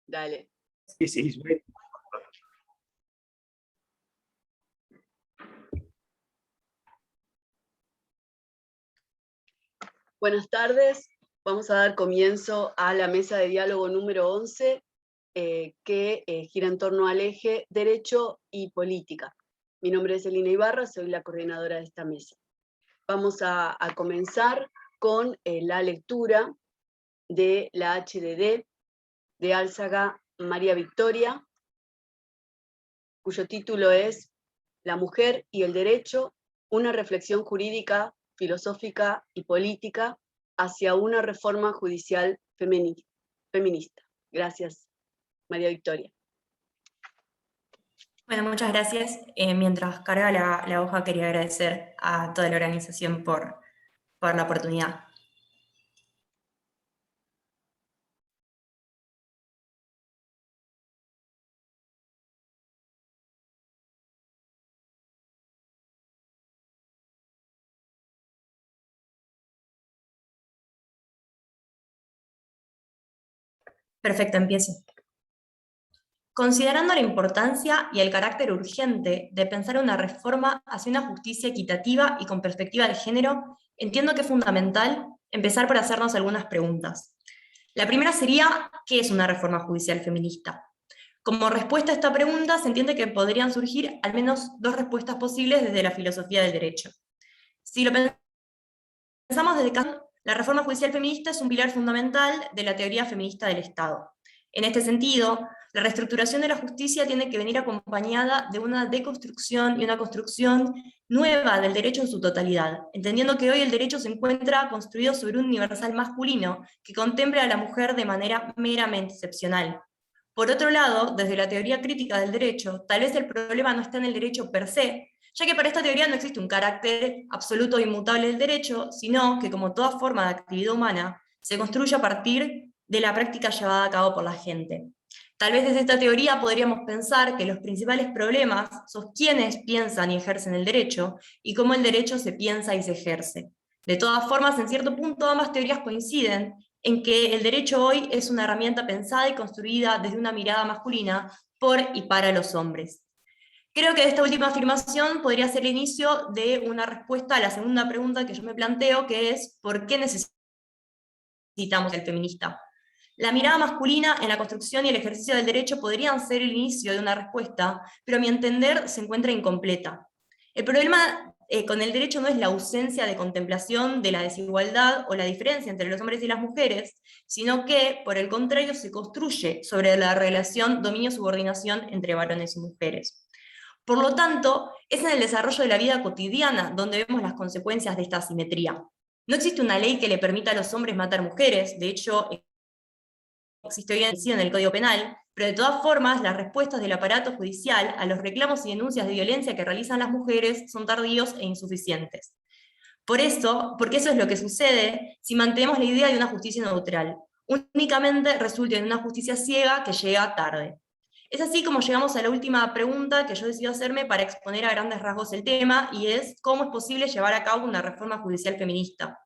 Dale. Sí, Buenas tardes. Vamos a dar comienzo a la mesa de diálogo número 11, que gira en torno al eje Derecho y Política. Mi nombre es Elina Ibarra, soy la coordinadora de esta mesa. Vamos a comenzar con la lectura de la HDD de Álzaga María Victoria, cuyo título es La mujer y el derecho, una reflexión jurídica, filosófica y política hacia una reforma judicial feminista. Gracias, María Victoria. Bueno, muchas gracias. Mientras carga la hoja, quería agradecer a toda la organización por la oportunidad. Perfecto, empiezo. Considerando la importancia y el carácter urgente de pensar una reforma hacia una justicia equitativa y con perspectiva de género, entiendo que es fundamental empezar por hacernos algunas preguntas. La primera sería, ¿qué es una reforma judicial feminista? Como respuesta a esta pregunta, se entiende que podrían surgir al menos dos respuestas posibles desde la filosofía del derecho. Si lo pensamos desde Kant, la reforma judicial feminista es un pilar fundamental de la teoría feminista del Estado. En este sentido, la reestructuración de la justicia tiene que venir acompañada de una deconstrucción y una construcción nueva del derecho en su totalidad, entendiendo que hoy el derecho se encuentra construido sobre un universal masculino que contempla a la mujer de manera meramente excepcional. Por otro lado, desde la teoría crítica del derecho, tal vez el problema no está en el derecho per se, ya que para esta teoría no existe un carácter absoluto e inmutable del derecho, sino que, como toda forma de actividad humana, se construye a partir de la práctica llevada a cabo por la gente. Tal vez desde esta teoría podríamos pensar que los principales problemas son quienes piensan y ejercen el derecho, y cómo el derecho se piensa y se ejerce. De todas formas, en cierto punto, ambas teorías coinciden en que el derecho hoy es una herramienta pensada y construida desde una mirada masculina por y para los hombres. Creo que esta última afirmación podría ser el inicio de una respuesta a la segunda pregunta que yo me planteo, que es ¿por qué necesitamos el feminista? La mirada masculina en la construcción y el ejercicio del derecho podrían ser el inicio de una respuesta, pero a mi entender se encuentra incompleta. El problema con el derecho no es la ausencia de contemplación de la desigualdad o la diferencia entre los hombres y las mujeres, sino que, por el contrario, se construye sobre la relación dominio-subordinación entre varones y mujeres. Por lo tanto, es en el desarrollo de la vida cotidiana donde vemos las consecuencias de esta asimetría. No existe una ley que le permita a los hombres matar mujeres, de hecho, existe hoy en el Código Penal, pero de todas formas, las respuestas del aparato judicial a los reclamos y denuncias de violencia que realizan las mujeres son tardíos e insuficientes. Porque eso es lo que sucede si mantenemos la idea de una justicia neutral. Únicamente resulta en una justicia ciega que llega tarde. Es así como llegamos a la última pregunta que yo decido hacerme para exponer a grandes rasgos el tema, y es ¿cómo es posible llevar a cabo una reforma judicial feminista?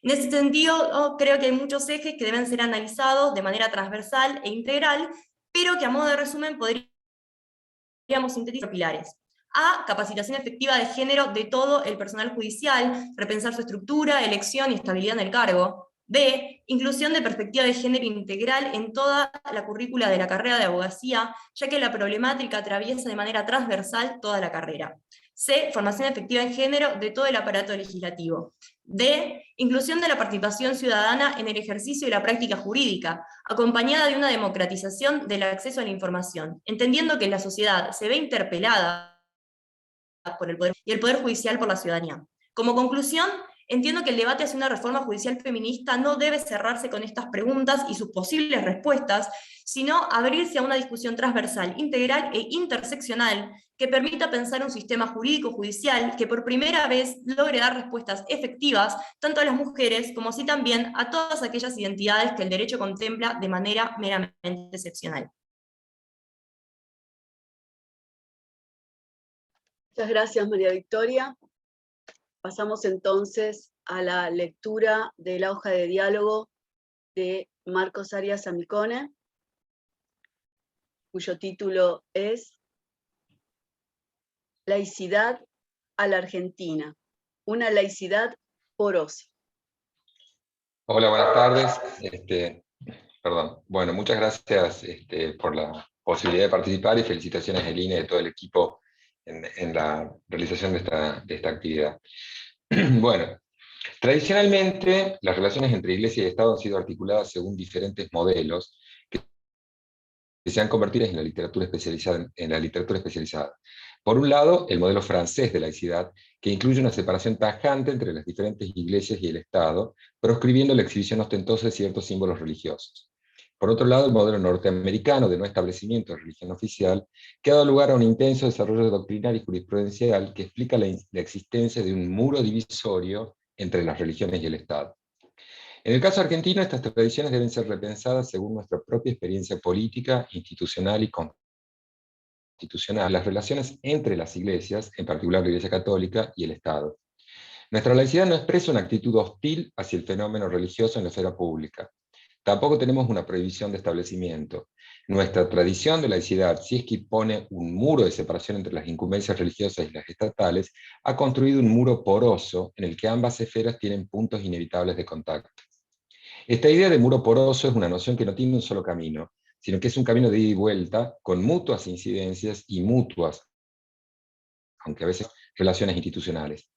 En ese sentido, creo que hay muchos ejes que deben ser analizados de manera transversal e integral, pero que a modo de resumen podríamos sintetizar pilares. A, capacitación efectiva de género de todo el personal judicial, repensar su estructura, elección y estabilidad en el cargo. B, inclusión de perspectiva de género integral en toda la currícula de la carrera de abogacía, ya que la problemática atraviesa de manera transversal toda la carrera. C, formación efectiva en género de todo el aparato legislativo. D, inclusión de la participación ciudadana en el ejercicio y la práctica jurídica, acompañada de una democratización del acceso a la información, entendiendo que la sociedad se ve interpelada por el poder y el poder judicial por la ciudadanía. Como conclusión, entiendo que el debate hacia una reforma judicial feminista no debe cerrarse con estas preguntas y sus posibles respuestas, sino abrirse a una discusión transversal, integral e interseccional que permita pensar un sistema jurídico judicial que por primera vez logre dar respuestas efectivas tanto a las mujeres como así también a todas aquellas identidades que el derecho contempla de manera meramente excepcional. Muchas gracias, María Victoria. Pasamos entonces a la lectura de la hoja de diálogo de Marcos Arias Amicone. cuyo título es Laicidad a la Argentina, una laicidad porosa. Hola, buenas tardes. Bueno, muchas gracias por la posibilidad de participar y felicitaciones a Eline y a todo el equipo en la realización de esta actividad. Bueno, tradicionalmente las relaciones entre Iglesia y Estado han sido articuladas según diferentes modelos que se han convertido en la literatura especializada. Por un lado, el modelo francés de laicidad, que incluye una separación tajante entre las diferentes iglesias y el Estado, proscribiendo la exhibición ostentosa de ciertos símbolos religiosos. Por otro lado, el modelo norteamericano de no establecimiento de religión oficial, que ha dado lugar a un intenso desarrollo doctrinario y jurisprudencial que explica la existencia de un muro divisorio entre las religiones y el Estado. En el caso argentino, estas tradiciones deben ser repensadas según nuestra propia experiencia política, institucional y constitucional, las relaciones entre las iglesias, en particular la Iglesia Católica, y el Estado. Nuestra laicidad no expresa una actitud hostil hacia el fenómeno religioso en la esfera pública. Tampoco tenemos una prohibición de establecimiento. Nuestra tradición de laicidad, si es que pone un muro de separación entre las incumbencias religiosas y las estatales, ha construido un muro poroso en el que ambas esferas tienen puntos inevitables de contacto. Esta idea de muro poroso es una noción que no tiene un solo camino, sino que es un camino de ida y vuelta, con mutuas incidencias y mutuas, aunque a veces relaciones institucionales.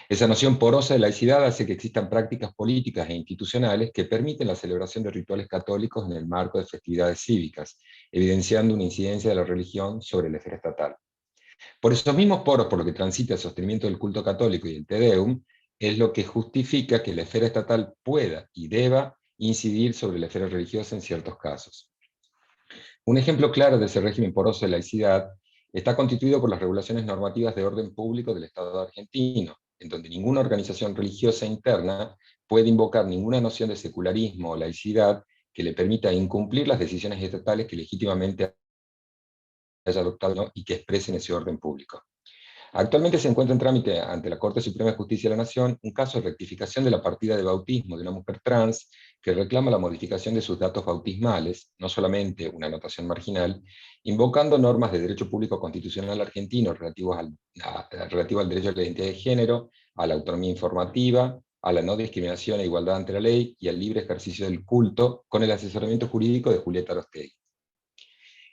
Esa noción porosa de laicidad hace que existan prácticas políticas e institucionales que permiten la celebración de rituales católicos en el marco de festividades cívicas, evidenciando una incidencia de la religión sobre la esfera estatal. Por esos mismos poros por lo que transita el sostenimiento del culto católico y el Te Deum, es lo que justifica que la esfera estatal pueda y deba incidir sobre la esfera religiosa en ciertos casos. Un ejemplo claro de ese régimen poroso de laicidad está constituido por las regulaciones normativas de orden público del Estado argentino, en donde ninguna organización religiosa interna puede invocar ninguna noción de secularismo o laicidad que le permita incumplir las decisiones estatales que legítimamente haya adoptado y que expresen ese orden público. Actualmente se encuentra en trámite ante la Corte Suprema de Justicia de la Nación un caso de rectificación de la partida de bautismo de una mujer trans que reclama la modificación de sus datos bautismales, no solamente una anotación marginal, invocando normas de derecho público constitucional argentino relativos relativo al derecho a la identidad de género, a la autonomía informativa, a la no discriminación e igualdad ante la ley y al libre ejercicio del culto, con el asesoramiento jurídico de Julieta Arostegui.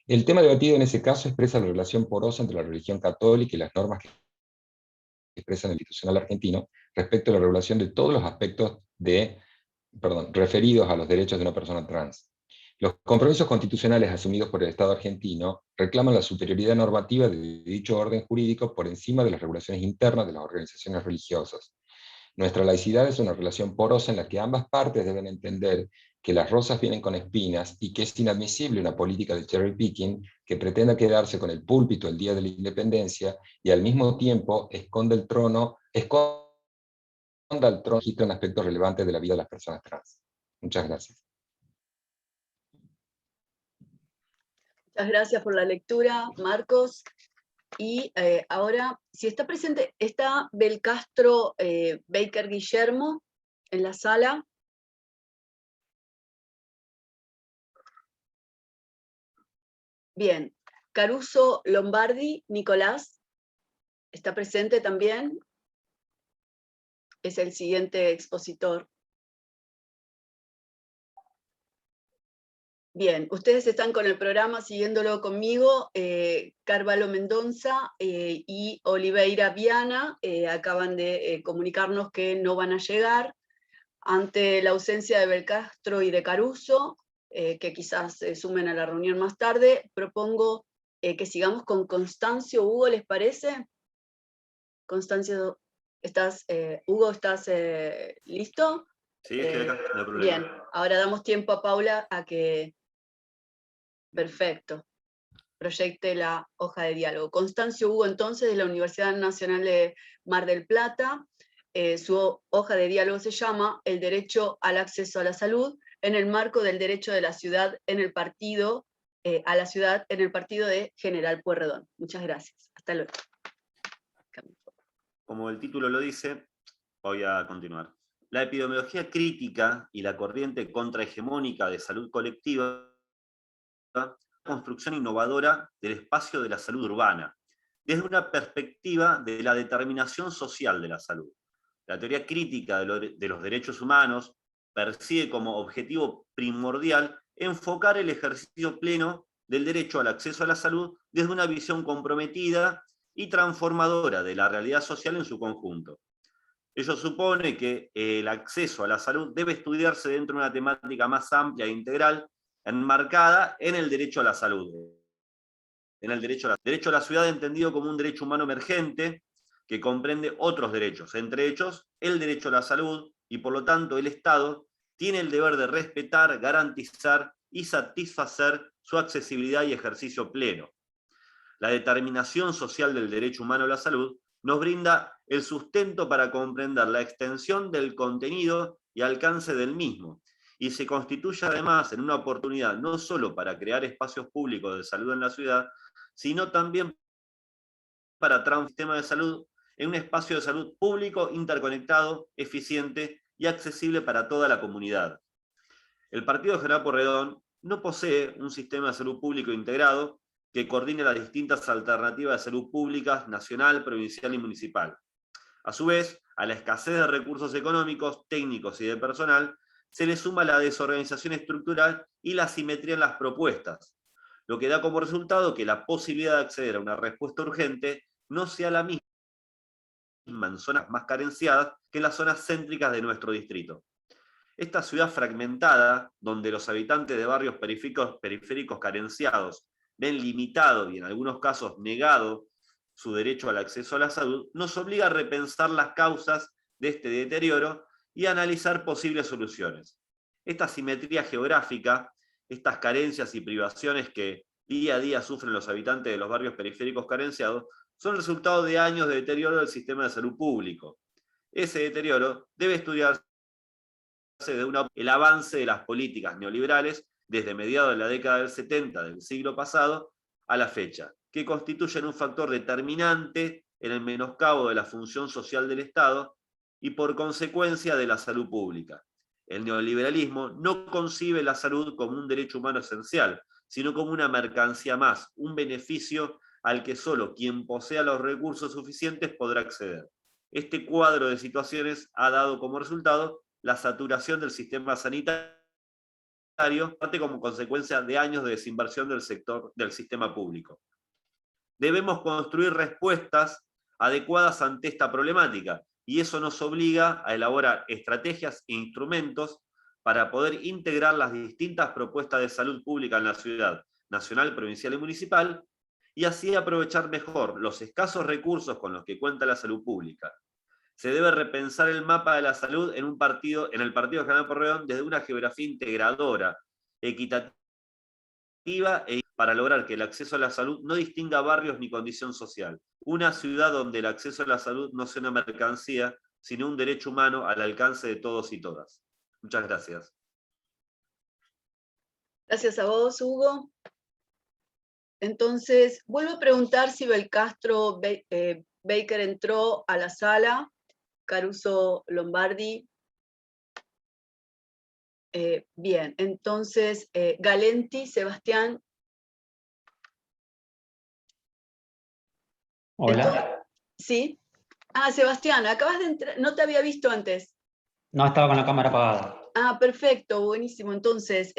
El tema debatido en ese caso expresa la relación porosa entre la religión católica y las normas que expresan el institucional argentino respecto a la regulación de todos los aspectos referidos a los derechos de una persona trans. Los compromisos constitucionales asumidos por el Estado argentino reclaman la superioridad normativa de dicho orden jurídico por encima de las regulaciones internas de las organizaciones religiosas. Nuestra laicidad es una relación porosa en la que ambas partes deben entender que las rosas vienen con espinas y que es inadmisible una política de cherry picking que pretenda quedarse con el púlpito el día de la independencia y al mismo tiempo esconda al trono en aspectos relevantes de la vida de las personas trans. Muchas gracias. Muchas gracias por la lectura, Marcos. Y ahora, si está presente, está Belcastro Baker Guillermo en la sala. Bien. Caruso Lombardi, Nicolás, ¿está presente también? Es el siguiente expositor. Bien, ustedes están con el programa siguiéndolo conmigo. Carvalho Mendonza y Oliveira Viana acaban de comunicarnos que no van a llegar. Ante la ausencia de Belcastro y de Caruso, que quizás se sumen a la reunión más tarde, propongo que sigamos con Constancio. Hugo, ¿les parece? Constancio, Hugo, ¿estás listo? Sí, estoy acá, no hay problema. Bien, ahora damos tiempo a Paula a que... Perfecto. Proyecte la hoja de diálogo. Constancio Hugo, entonces, de la Universidad Nacional de Mar del Plata. Su hoja de diálogo se llama El derecho al acceso a la salud en el marco del derecho de la ciudad en el partido, a la ciudad en el partido de General Pueyrredón. Muchas gracias. Hasta luego. Como el título lo dice, voy a continuar. La epidemiología crítica y la corriente contrahegemónica de salud colectiva construcción innovadora del espacio de la salud urbana, desde una perspectiva de la determinación social de la salud. La teoría crítica de los derechos humanos persigue como objetivo primordial enfocar el ejercicio pleno del derecho al acceso a la salud desde una visión comprometida y transformadora de la realidad social en su conjunto. Ello supone que el acceso a la salud debe estudiarse dentro de una temática más amplia e integral, enmarcada en el derecho a la salud. En el derecho a la ciudad entendido como un derecho humano emergente que comprende otros derechos, entre ellos el derecho a la salud, y por lo tanto el Estado tiene el deber de respetar, garantizar y satisfacer su accesibilidad y ejercicio pleno. La determinación social del derecho humano a la salud nos brinda el sustento para comprender la extensión del contenido y alcance del mismo, y se constituye además en una oportunidad no solo para crear espacios públicos de salud en la ciudad, sino también para transformar un sistema de salud en un espacio de salud público, interconectado, eficiente y accesible para toda la comunidad. El Partido de General Pueyrredón no posee un sistema de salud público integrado que coordine las distintas alternativas de salud públicas, nacional, provincial y municipal. A su vez, a la escasez de recursos económicos, técnicos y de personal, se le suma la desorganización estructural y la asimetría en las propuestas, lo que da como resultado que la posibilidad de acceder a una respuesta urgente no sea la misma en zonas más carenciadas que en las zonas céntricas de nuestro distrito. Esta ciudad fragmentada, donde los habitantes de barrios periféricos carenciados ven limitado y en algunos casos negado su derecho al acceso a la salud, nos obliga a repensar las causas de este deterioro y a analizar posibles soluciones. Esta asimetría geográfica, estas carencias y privaciones que día a día sufren los habitantes de los barrios periféricos carenciados, son el resultado de años de deterioro del sistema de salud público. Ese deterioro debe estudiarse el avance de las políticas neoliberales desde mediados de la década del 70 del siglo pasado a la fecha, que constituyen un factor determinante en el menoscabo de la función social del Estado y por consecuencia de la salud pública. El neoliberalismo no concibe la salud como un derecho humano esencial, sino como una mercancía más, un beneficio al que solo quien posea los recursos suficientes podrá acceder. Este cuadro de situaciones ha dado como resultado la saturación del sistema sanitario, parte como consecuencia de años de desinversión del sistema público. Debemos construir respuestas adecuadas ante esta problemática, y eso nos obliga a elaborar estrategias e instrumentos para poder integrar las distintas propuestas de salud pública en la ciudad, nacional, provincial y municipal, y así aprovechar mejor los escasos recursos con los que cuenta la salud pública. Se debe repensar el mapa de la salud en el Partido de General Pueyrredón desde una geografía integradora, equitativa para lograr que el acceso a la salud no distinga barrios ni condición social. Una ciudad donde el acceso a la salud no sea una mercancía, sino un derecho humano al alcance de todos y todas. Muchas gracias. Gracias a vos, Hugo. Entonces, vuelvo a preguntar si Belcastro Baker entró a la sala, Caruso Lombardi. Bien, entonces, Galenti, Sebastián. Hola. Entonces, ¿sí? Ah, Sebastián, acabas de entrar, no te había visto antes. No, estaba con la cámara apagada. Ah, perfecto, buenísimo. Entonces,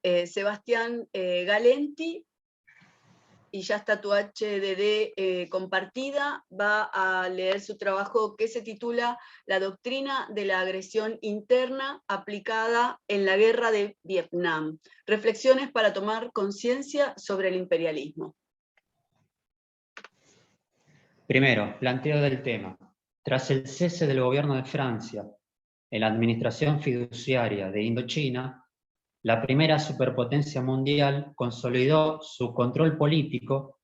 Sebastián Galenti, y ya está tu HDD compartida, va a leer su trabajo que se titula La doctrina de la agresión interna aplicada en la guerra de Vietnam. Reflexiones para tomar conciencia sobre el imperialismo. Primero, planteo del tema. Tras el cese del gobierno de Francia en la administración fiduciaria de Indochina, la primera superpotencia mundial consolidó su control político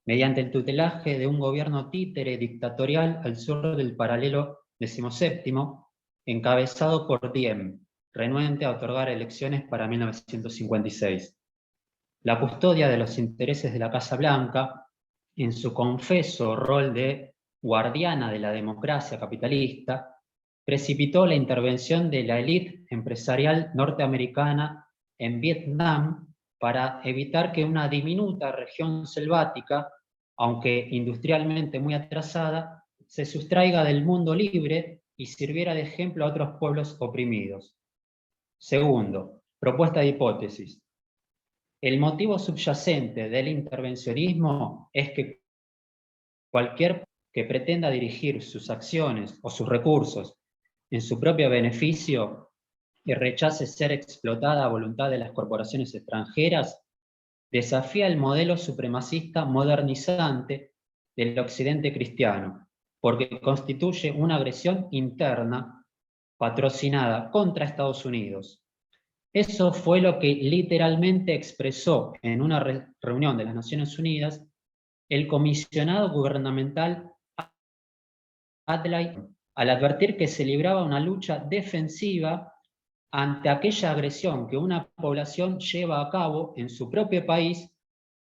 mediante el tutelaje de un gobierno títere dictatorial al sur del paralelo 17, encabezado por Diem, renuente a otorgar elecciones para 1956. La custodia de los intereses de la Casa Blanca, en su confeso rol de guardiana de la democracia capitalista, precipitó la intervención de la élite empresarial norteamericana en Vietnam para evitar que una diminuta región selvática, aunque industrialmente muy atrasada, se sustraiga del mundo libre y sirviera de ejemplo a otros pueblos oprimidos. Segundo, propuesta de hipótesis. El motivo subyacente del intervencionismo es que cualquier que pretenda dirigir sus acciones o sus recursos en su propio beneficio y rechace ser explotada a voluntad de las corporaciones extranjeras, desafía el modelo supremacista modernizante del occidente cristiano, porque constituye una agresión interna patrocinada contra Estados Unidos. Eso fue lo que literalmente expresó en una reunión de las Naciones Unidas el comisionado gubernamental Adlai, al advertir que se libraba una lucha defensiva ante aquella agresión que una población lleva a cabo en su propio país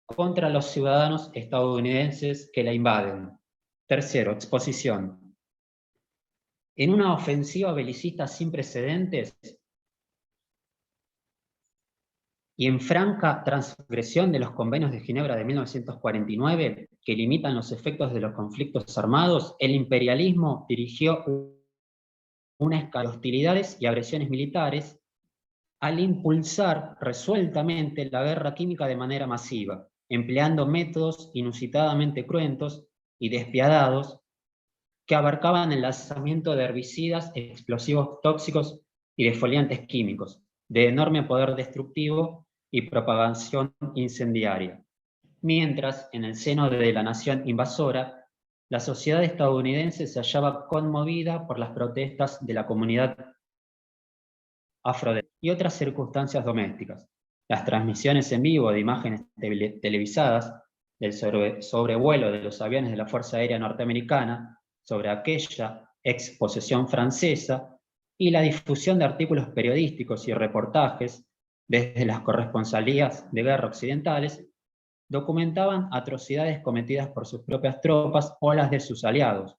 contra los ciudadanos estadounidenses que la invaden. Tercero, exposición. En una ofensiva belicista sin precedentes y en franca transgresión de los convenios de Ginebra de 1949, que limitan los efectos de los conflictos armados, el imperialismo dirigió una escala de hostilidades y agresiones militares al impulsar resueltamente la guerra química de manera masiva, empleando métodos inusitadamente cruentos y despiadados que abarcaban el lanzamiento de herbicidas, explosivos tóxicos y defoliantes químicos, de enorme poder destructivo y propagación incendiaria. Mientras, en el seno de la nación invasora, la sociedad estadounidense se hallaba conmovida por las protestas de la comunidad afrodescendiente y otras circunstancias domésticas. Las transmisiones en vivo de imágenes televisadas del sobrevuelo de los aviones de la Fuerza Aérea Norteamericana sobre aquella ex posesión francesa y la difusión de artículos periodísticos y reportajes desde las corresponsalías de guerra occidentales documentaban atrocidades cometidas por sus propias tropas o las de sus aliados,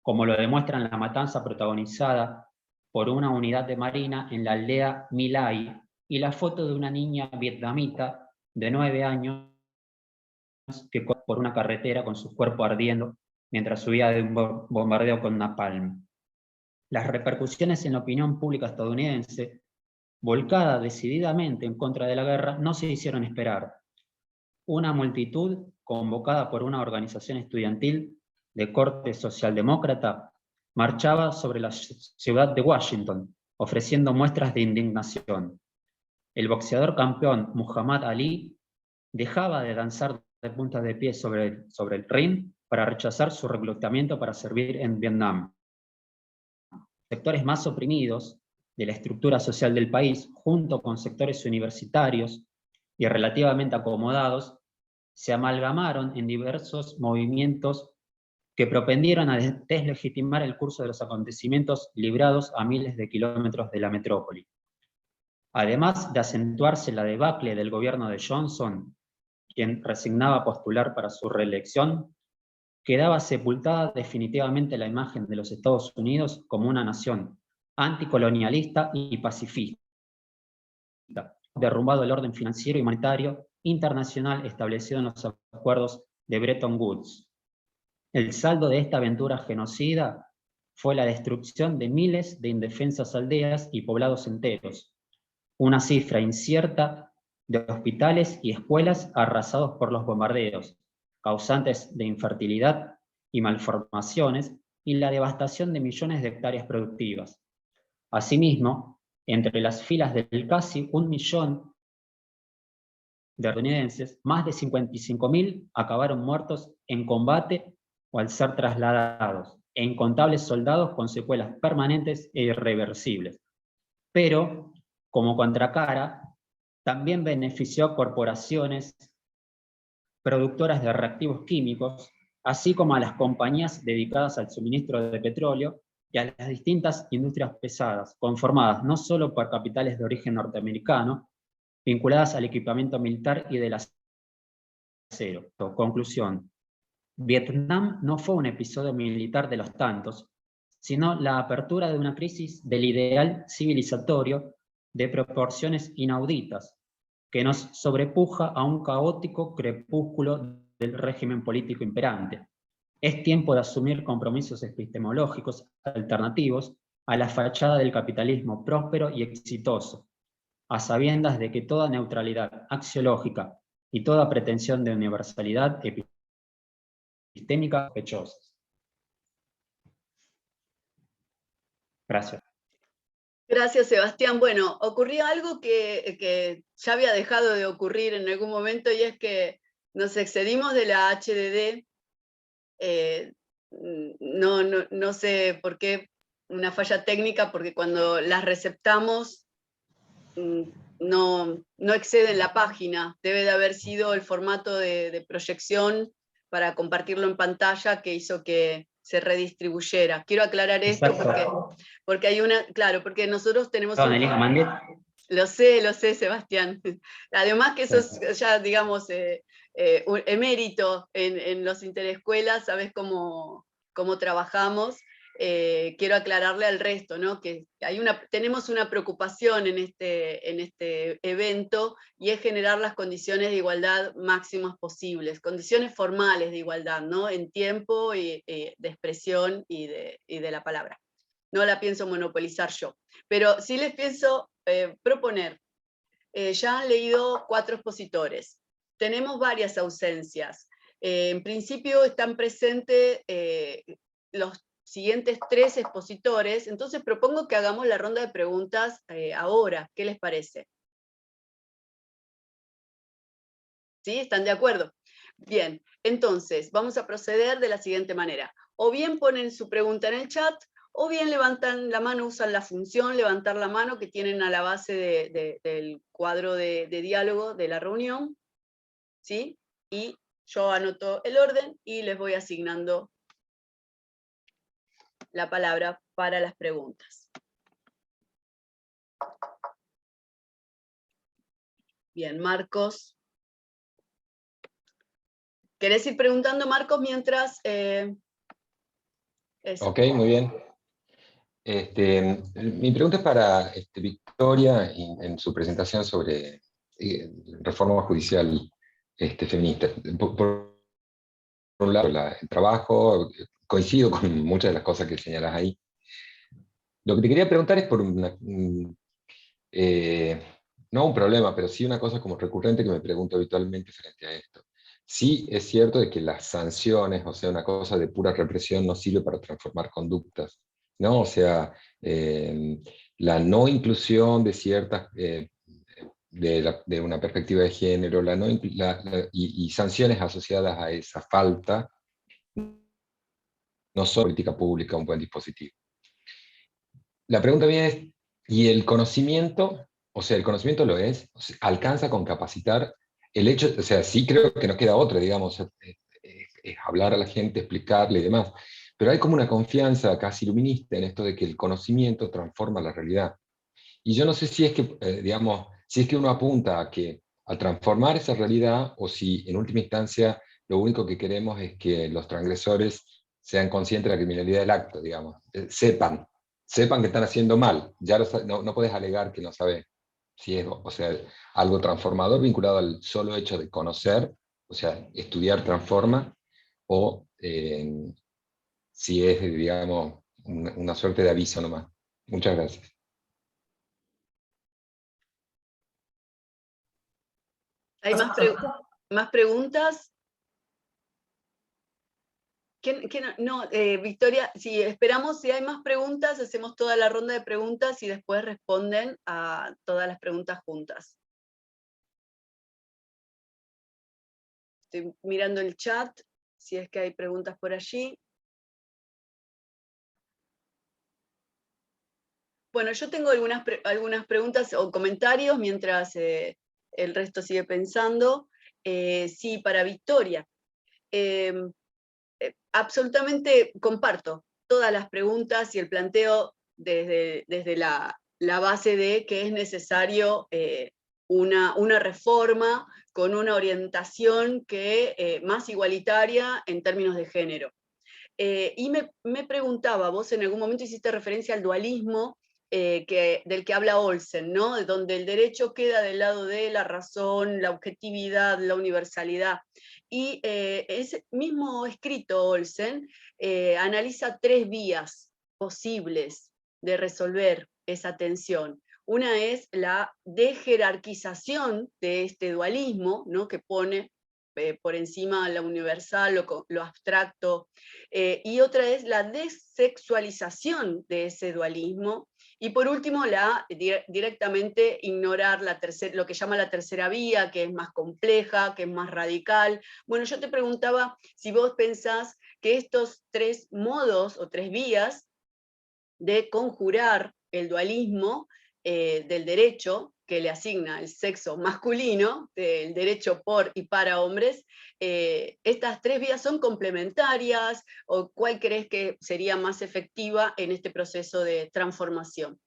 como lo demuestran la matanza protagonizada por una unidad de marina en la aldea My Lai y la foto de una niña vietnamita de 9 años que corre por una carretera con su cuerpo ardiendo mientras subía de un bombardeo con napalm. Las repercusiones en la opinión pública estadounidense, volcada decididamente en contra de la guerra, no se hicieron esperar. Una multitud, convocada por una organización estudiantil de corte socialdemócrata, marchaba sobre la ciudad de Washington, ofreciendo muestras de indignación. El boxeador campeón Muhammad Ali dejaba de danzar de punta de pie sobre el ring para rechazar su reclutamiento para servir en Vietnam. Sectores más oprimidos de la estructura social del país, junto con sectores universitarios y relativamente acomodados, se amalgamaron en diversos movimientos que propendieron a deslegitimar el curso de los acontecimientos librados a miles de kilómetros de la metrópoli. Además de acentuarse la debacle del gobierno de Johnson, quien resignaba postular para su reelección, quedaba sepultada definitivamente la imagen de los Estados Unidos como una nación anticolonialista y pacifista, derrumbado el orden financiero y monetario internacional establecido en los acuerdos de Bretton Woods. El saldo de esta aventura genocida fue la destrucción de miles de indefensas aldeas y poblados enteros, una cifra incierta de hospitales y escuelas arrasados por los bombardeos, causantes de infertilidad y malformaciones, y la devastación de millones de hectáreas productivas. Asimismo, entre las filas del casi 1 millón de estadounidenses, más de 55.000 acabaron muertos en combate o al ser trasladados, e incontables soldados con secuelas permanentes e irreversibles. Pero, como contracara, también benefició a corporaciones productoras de reactivos químicos, así como a las compañías dedicadas al suministro de petróleo y a las distintas industrias pesadas, conformadas no solo por capitales de origen norteamericano, vinculadas al equipamiento militar y del acero. Conclusión: Vietnam no fue un episodio militar de los tantos, sino la apertura de una crisis del ideal civilizatorio de proporciones inauditas, que nos sobrepuja a un caótico crepúsculo del régimen político imperante. Es tiempo de asumir compromisos epistemológicos alternativos a la fachada del capitalismo próspero y exitoso, a sabiendas de que toda neutralidad axiológica y toda pretensión de universalidad epistémica sospechosas. Gracias. Gracias, Sebastián. Bueno, ocurrió algo que ya había dejado de ocurrir en algún momento, y es que nos excedimos de la HDD. No sé por qué, una falla técnica, porque cuando las receptamos no exceden la página. Debe de haber sido el formato de proyección para compartirlo en pantalla que hizo que se redistribuyera. Quiero aclarar esto porque hay una, claro, porque nosotros tenemos Lo sé, Sebastián. Además que sos ya, digamos, un emérito en los interescuelas, sabes cómo trabajamos. Quiero aclararle al resto, ¿no? Que tenemos una preocupación en este evento, y es generar las condiciones de igualdad máximas posibles, condiciones formales de igualdad, ¿no? En tiempo y de expresión y de la palabra. No la pienso monopolizar yo, pero sí les pienso proponer. Ya han leído 4 expositores. Tenemos varias ausencias. En principio están presentes los siguientes 3 expositores, entonces propongo que hagamos la ronda de preguntas ahora. ¿Qué les parece? ¿Sí? ¿Están de acuerdo? Bien, entonces vamos a proceder de la siguiente manera. O bien ponen su pregunta en el chat, o bien levantan la mano, usan la función levantar la mano que tienen a la base del cuadro de diálogo de la reunión, ¿sí? Y yo anoto el orden y les voy asignando la palabra para las preguntas. Bien, Marcos. ¿Querés ir preguntando, Marcos, mientras? Ok, muy bien. Mi pregunta es para Victoria en su presentación sobre reforma judicial feminista. Por un lado, el trabajo, coincido con muchas de las cosas que señalas ahí. Lo que te quería preguntar es por no un problema, pero sí una cosa como recurrente que me pregunto habitualmente frente a esto. Sí es cierto de que las sanciones, o sea, una cosa de pura represión no sirve para transformar conductas, ¿no? O sea, la no inclusión de ciertas, de una perspectiva de género, y sanciones asociadas a esa falta, no son política pública un buen dispositivo. La pregunta bien es, ¿y el conocimiento? O sea, el conocimiento lo es, o sea, alcanza con capacitar el hecho, o sea, sí creo que no queda otra, digamos, es hablar a la gente, explicarle y demás, pero hay como una confianza casi iluminista en esto de que el conocimiento transforma la realidad. Y yo no sé si es que, digamos, si es que uno apunta a transformar esa realidad, o si en última instancia lo único que queremos es que los transgresores sean conscientes de la criminalidad del acto, digamos, sepan que están haciendo mal. Ya no puedes alegar que no sabes si es, o sea, algo transformador vinculado al solo hecho de conocer, o sea, estudiar transforma, o si es, digamos, una suerte de aviso nomás. Muchas gracias. ¿Hay más preguntas? No, Victoria, si esperamos, si hay más preguntas, hacemos toda la ronda de preguntas y después responden a todas las preguntas juntas. Estoy mirando el chat, si es que hay preguntas por allí. Bueno, yo tengo algunas preguntas o comentarios mientras el resto sigue pensando. Sí, para Victoria. Absolutamente comparto todas las preguntas y el planteo desde la base de que es necesario una reforma con una orientación más igualitaria en términos de género. Y me preguntaba, vos en algún momento hiciste referencia al dualismo del que habla Olsen, ¿no? Donde el derecho queda del lado de la razón, la objetividad, la universalidad. Y ese mismo escrito Olsen analiza 3 vías posibles de resolver esa tensión. Una es la dejerarquización de este dualismo, ¿no? Que pone por encima lo universal, lo abstracto, y otra es la desexualización de ese dualismo, y por último, directamente ignorar lo que llama la tercera vía, que es más compleja, que es más radical. Bueno, yo te preguntaba si vos pensás que estos 3 modos o 3 vías de conjurar el dualismo del derecho que le asigna el sexo masculino, del derecho por y para hombres, estas 3 vías son complementarias, o cuál crees que sería más efectiva en este proceso de transformación.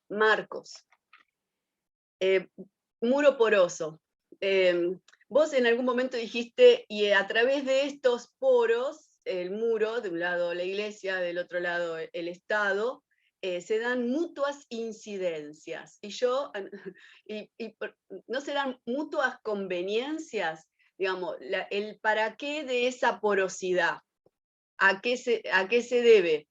Marcos, muro poroso. Vos en algún momento dijiste, y a través de estos poros, el muro, de un lado la iglesia, del otro lado el Estado, se dan mutuas incidencias. Y ¿no serán mutuas conveniencias? Digamos, el para qué de esa porosidad, ¿a qué se debe?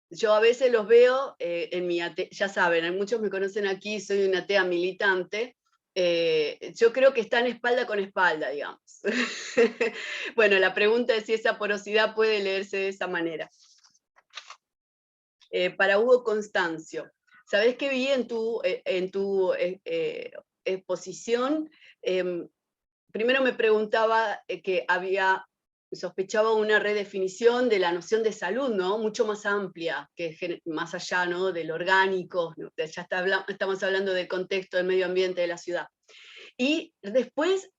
Yo a veces los veo en mi atea, ya saben, muchos me conocen aquí, soy una atea militante, yo creo que están espalda con espalda, digamos. Bueno, la pregunta es si esa porosidad puede leerse de esa manera. Para Hugo Constancio, ¿sabés qué vi en tu exposición? Primero me preguntaba que sospechaba una redefinición de la noción de salud, ¿no? Mucho más amplia, que más allá, ¿no? Del orgánico, ¿no? Ya estamos hablando del contexto del medio ambiente de la ciudad. Y después,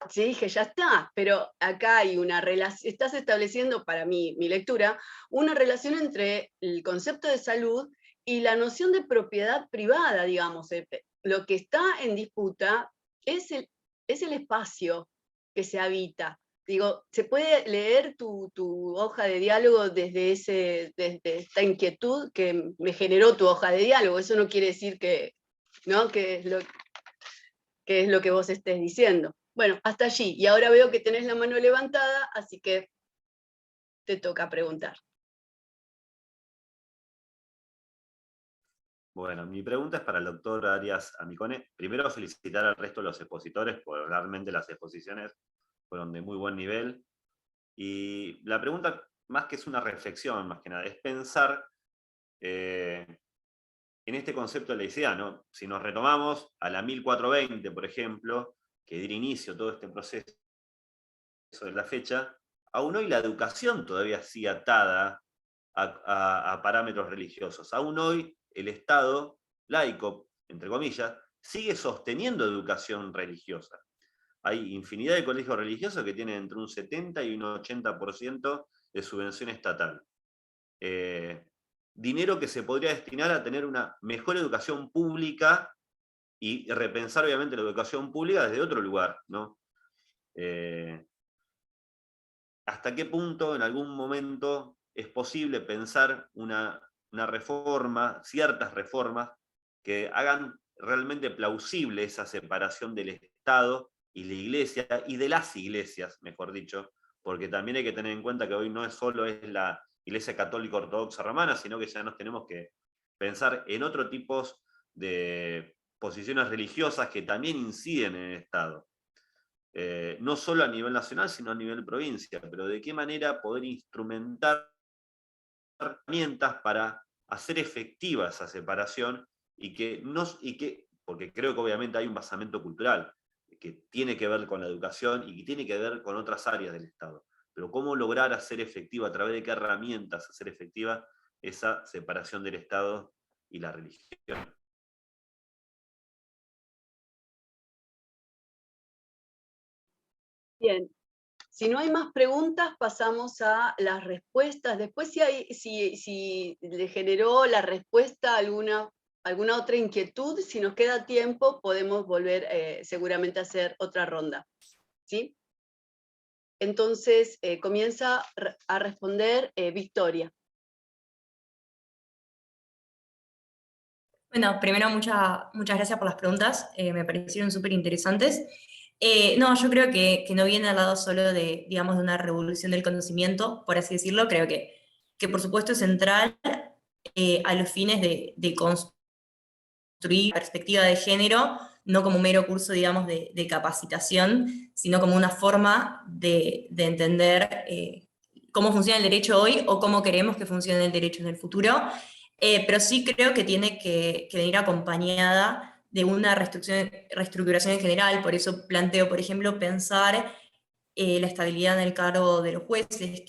sí, dije, ya está, pero acá hay una relación, estás estableciendo, para mí, mi lectura, una relación entre el concepto de salud y la noción de propiedad privada, digamos. Lo que está en disputa es el espacio que se habita. Digo, ¿se puede leer tu hoja de diálogo desde esta inquietud que me generó tu hoja de diálogo? Eso no quiere decir ¿no? que es lo que vos estés diciendo. Bueno, hasta allí. Y ahora veo que tenés la mano levantada, así que te toca preguntar. Bueno, mi pregunta es para el doctor Arias Amicone. Primero, felicitar al resto de los expositores, porque realmente las exposiciones fueron de muy buen nivel. Y la pregunta, más que es una reflexión, más que nada, es pensar en este concepto laicidad, si nos retomamos a la 1420, por ejemplo, que diera inicio a todo este proceso de la fecha, aún hoy la educación todavía sigue atada a parámetros religiosos. Aún hoy el Estado laico, entre comillas, sigue sosteniendo educación religiosa. Hay infinidad de colegios religiosos que tienen entre un 70 y un 80% de subvención estatal. Dinero que se podría destinar a tener una mejor educación pública y repensar obviamente la educación pública desde otro lugar, ¿no? ¿Hasta qué punto en algún momento es posible pensar una reforma, ciertas reformas, que hagan realmente plausible esa separación del Estado y la Iglesia, y de las iglesias, mejor dicho, porque también hay que tener en cuenta que hoy no solo es la Iglesia Católica Ortodoxa Romana, sino que ya nos tenemos que pensar en otros tipos de posiciones religiosas que también inciden en el Estado. No solo a nivel nacional, sino a nivel provincia, pero de qué manera poder instrumentar herramientas para hacer efectiva esa separación porque creo que obviamente hay un basamento cultural que tiene que ver con la educación y que tiene que ver con otras áreas del Estado. Pero cómo lograr hacer efectiva, a través de qué herramientas hacer efectiva esa separación del Estado y la religión. Bien, si no hay más preguntas, pasamos a las respuestas. Después, si le generó la respuesta alguna otra inquietud, si nos queda tiempo, podemos volver seguramente a hacer otra ronda. ¿Sí? Entonces, comienza a responder Victoria. Bueno, primero muchas gracias por las preguntas, me parecieron súper interesantes. No, yo creo que no viene al lado solo de, digamos, de una revolución del conocimiento, por así decirlo. Creo que por supuesto es central a los fines de construir perspectiva de género, no como un mero curso, digamos, de capacitación, sino como una forma de entender cómo funciona el derecho hoy o cómo queremos que funcione el derecho en el futuro. Pero sí creo que tiene que venir acompañada de una reestructuración en general. Por eso planteo, por ejemplo, pensar la estabilidad en el cargo de los jueces,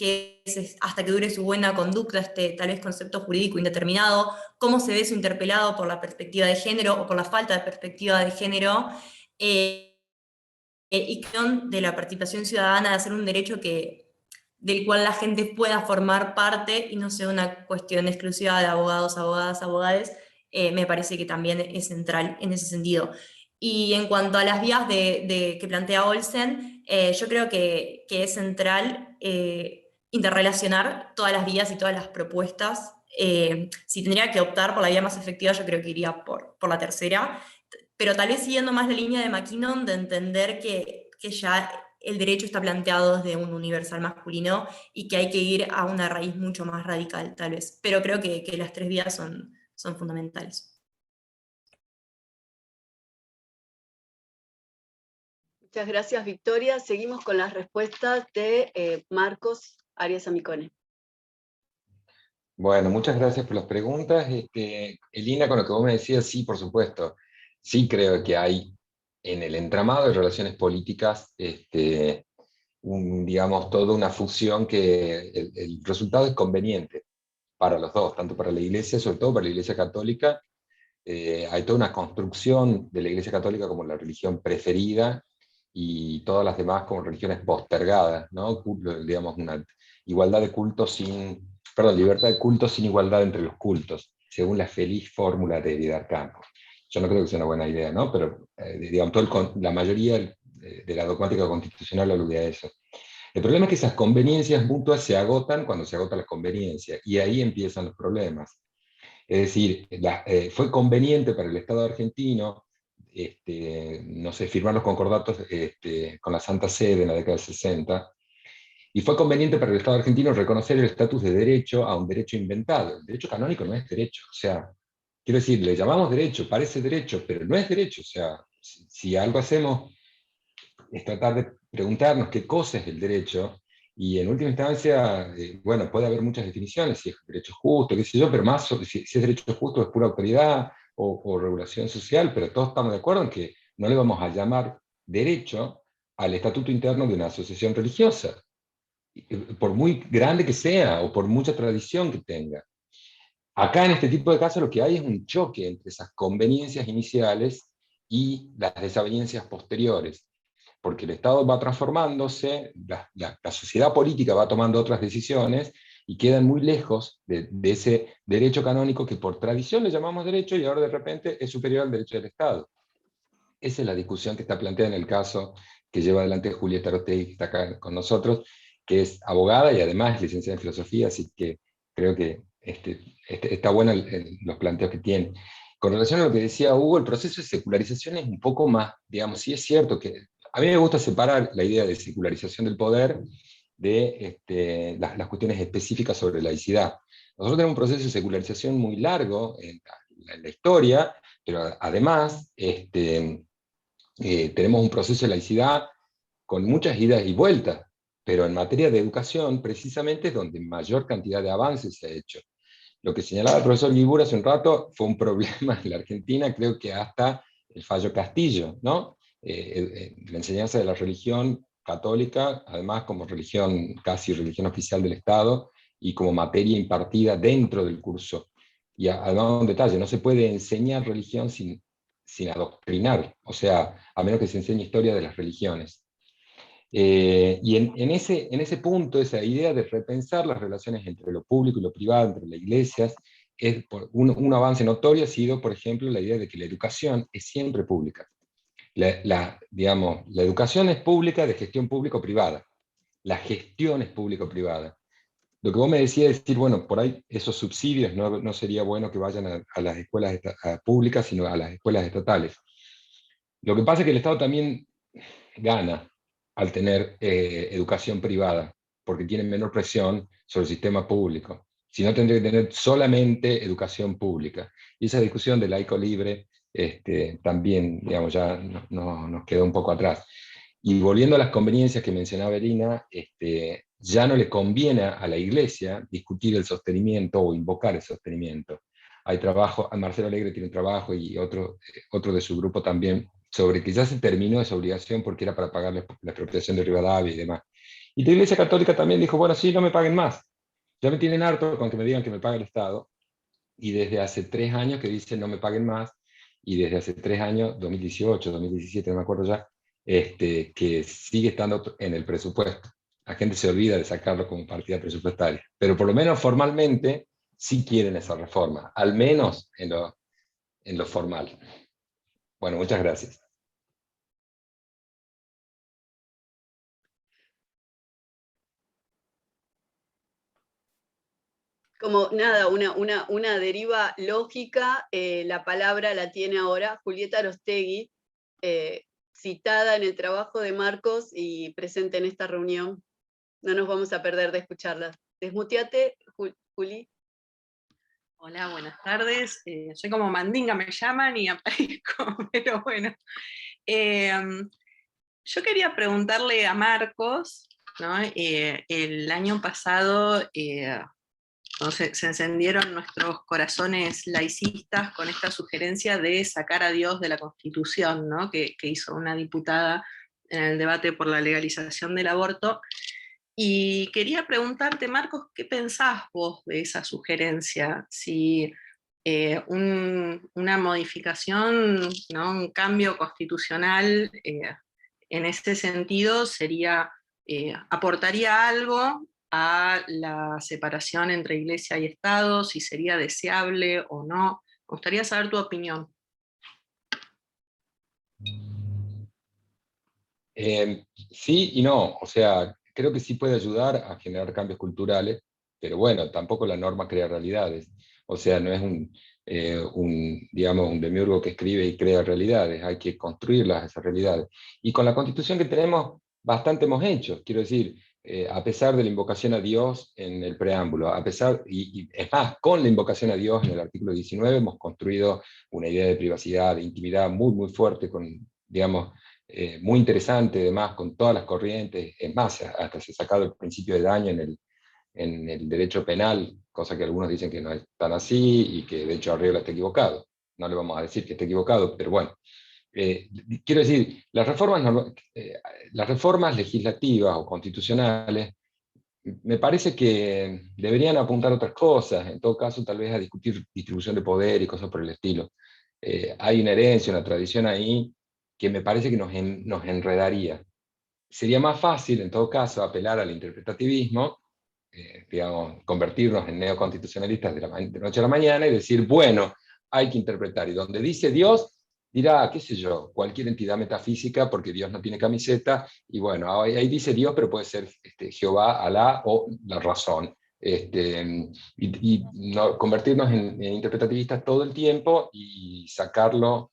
hasta que dure su buena conducta, este tal vez concepto jurídico indeterminado, cómo se ve eso interpelado por la perspectiva de género o por la falta de perspectiva de género, y de la participación ciudadana, de hacer un derecho del cual la gente pueda formar parte y no sea una cuestión exclusiva de abogados, abogadas, abogades. Me parece que también es central en ese sentido. Y en cuanto a las vías que plantea Olsen, yo creo que es central interrelacionar todas las vías y todas las propuestas. Si tendría que optar por la vía más efectiva, yo creo que iría por la tercera, pero tal vez siguiendo más la línea de McKinnon de entender que ya el derecho está planteado desde un universal masculino y que hay que ir a una raíz mucho más radical, tal vez. Pero creo que las tres vías son fundamentales. Muchas gracias, Victoria. Seguimos con las respuestas de Marcos Arias Amicone. Bueno, muchas gracias por las preguntas. Elina, con lo que vos me decías, sí, por supuesto. Sí creo que hay en el entramado de relaciones políticas, digamos, toda una fusión que el resultado es conveniente para los dos, tanto para la Iglesia, sobre todo para la Iglesia Católica. Hay toda una construcción de la Iglesia Católica como la religión preferida y todas las demás como religiones postergadas, ¿no? Digamos, una igualdad de cultos libertad de cultos sin igualdad entre los cultos, según la feliz fórmula de Vidal Campos. Yo no creo que sea una buena idea, ¿no? Pero digamos, la mayoría de la dogmática constitucional alude a eso. El problema es que esas conveniencias mutuas se agotan cuando se agota la conveniencia, y ahí empiezan los problemas. Es decir, fue conveniente para el Estado argentino, no sé, firmar los concordatos con la Santa Sede en la década del 60, y fue conveniente para el Estado argentino reconocer el estatus de derecho a un derecho inventado. El derecho canónico no es derecho, o sea, quiero decir, le llamamos derecho, parece derecho, pero no es derecho, o sea, si algo hacemos es tratar de preguntarnos qué cosa es el derecho, y en última instancia, bueno, puede haber muchas definiciones, si es derecho justo, qué sé yo, pero más si es derecho justo es pura autoridad o regulación social, pero todos estamos de acuerdo en que no le vamos a llamar derecho al estatuto interno de una asociación religiosa, por muy grande que sea o por mucha tradición que tenga. Acá en este tipo de casos lo que hay es un choque entre esas conveniencias iniciales y las desavenencias posteriores, porque el Estado va transformándose, la sociedad política va tomando otras decisiones y quedan muy lejos de ese derecho canónico que por tradición le llamamos derecho y ahora de repente es superior al derecho del Estado. Esa es la discusión que está planteada en el caso que lleva adelante Julieta Ortegui, que está acá con nosotros, que es abogada y además es licenciada en filosofía, así que creo que está bueno los planteos que tiene. Con relación a lo que decía Hugo, el proceso de secularización es un poco más, digamos, sí es cierto que a mí me gusta separar la idea de secularización del poder de las cuestiones específicas sobre laicidad. Nosotros tenemos un proceso de secularización muy largo en la historia, pero además tenemos un proceso de laicidad con muchas idas y vueltas, pero en materia de educación precisamente es donde mayor cantidad de avances se ha hecho. Lo que señalaba el profesor Guibur hace un rato fue un problema en la Argentina, creo que hasta el fallo Castillo, ¿no? La enseñanza de la religión católica, además como religión, casi religión oficial del Estado, y como materia impartida dentro del curso. Y además un detalle, no se puede enseñar religión sin adoctrinar, o sea, a menos que se enseñe historia de las religiones. Y en ese punto, esa idea de repensar las relaciones entre lo público y lo privado, entre las iglesias, un avance notorio ha sido, por ejemplo, la idea de que la educación es siempre pública. Digamos, la educación es pública de gestión público-privada. La gestión es público-privada. Lo que vos me decías es decir, bueno, por ahí esos subsidios no sería bueno que vayan a las escuelas públicas, sino a las escuelas estatales. Lo que pasa es que el Estado también gana al tener educación privada, porque tiene menor presión sobre el sistema público. Si no, tendría que tener solamente educación pública. Y esa discusión de laico libre también, digamos, ya nos quedó un poco atrás. Y volviendo a las conveniencias que mencionaba Elina, ya no le conviene a la Iglesia discutir el sostenimiento o invocar el sostenimiento. Hay trabajo, Marcelo Alegre tiene un trabajo y otro de su grupo también, sobre que ya se terminó esa obligación porque era para pagar la expropiación de Rivadavia y demás. Y la Iglesia Católica también dijo, bueno, sí, no me paguen más. Ya me tienen harto con que me digan que me pague el Estado. Y desde hace 3 años que dicen no me paguen más, y desde hace 3 años, 2018, 2017, no me acuerdo ya, que sigue estando en el presupuesto. La gente se olvida de sacarlo como partida presupuestaria. Pero por lo menos formalmente sí quieren esa reforma, al menos en lo formal. Bueno, muchas gracias. Como nada, una deriva lógica, la palabra la tiene ahora Julieta Arostegui, citada en el trabajo de Marcos y presente en esta reunión. No nos vamos a perder de escucharla. Desmuteate, Juli. Hola, buenas tardes. Soy como Mandinga, me llaman y aparezco, pero bueno. Yo quería preguntarle a Marcos, ¿no? El año pasado, cuando se encendieron nuestros corazones laicistas con esta sugerencia de sacar a Dios de la Constitución, ¿no? que hizo una diputada en el debate por la legalización del aborto. Y quería preguntarte, Marcos, ¿qué pensás vos de esa sugerencia? Si una modificación, ¿no? Un cambio constitucional en este sentido aportaría algo a la separación entre Iglesia y Estado, si sería deseable o no. Me gustaría saber tu opinión. Sí y no, o sea, creo que sí puede ayudar a generar cambios culturales, pero bueno, tampoco la norma crea realidades. O sea, no es digamos, un demiurgo que escribe y crea realidades, hay que construirlas esas realidades. Y con la Constitución que tenemos, bastante hemos hecho, quiero decir, a pesar de la invocación a Dios en el preámbulo, y es más, con la invocación a Dios en el artículo 19 hemos construido una idea de privacidad, de intimidad muy, muy fuerte, digamos, muy interesante, además, con todas las corrientes. Es más, hasta se ha sacado el principio de daño en el derecho penal, cosa que algunos dicen que no es tan así y que de hecho Arriola está equivocado. No le vamos a decir que esté equivocado, pero bueno. Quiero decir, las reformas legislativas o constitucionales me parece que deberían apuntar a otras cosas, en todo caso tal vez a discutir distribución de poder y cosas por el estilo. Hay una herencia, una tradición ahí que me parece que nos enredaría. Sería más fácil, en todo caso, apelar al interpretativismo, digamos, convertirnos en neoconstitucionalistas de noche a la mañana y decir, bueno, hay que interpretar. Y donde dice Dios, dirá, qué sé yo, cualquier entidad metafísica, porque Dios no tiene camiseta, y bueno, ahí dice Dios, pero puede ser Jehová, Alá o la razón. Y no, convertirnos en interpretativistas todo el tiempo y sacarlo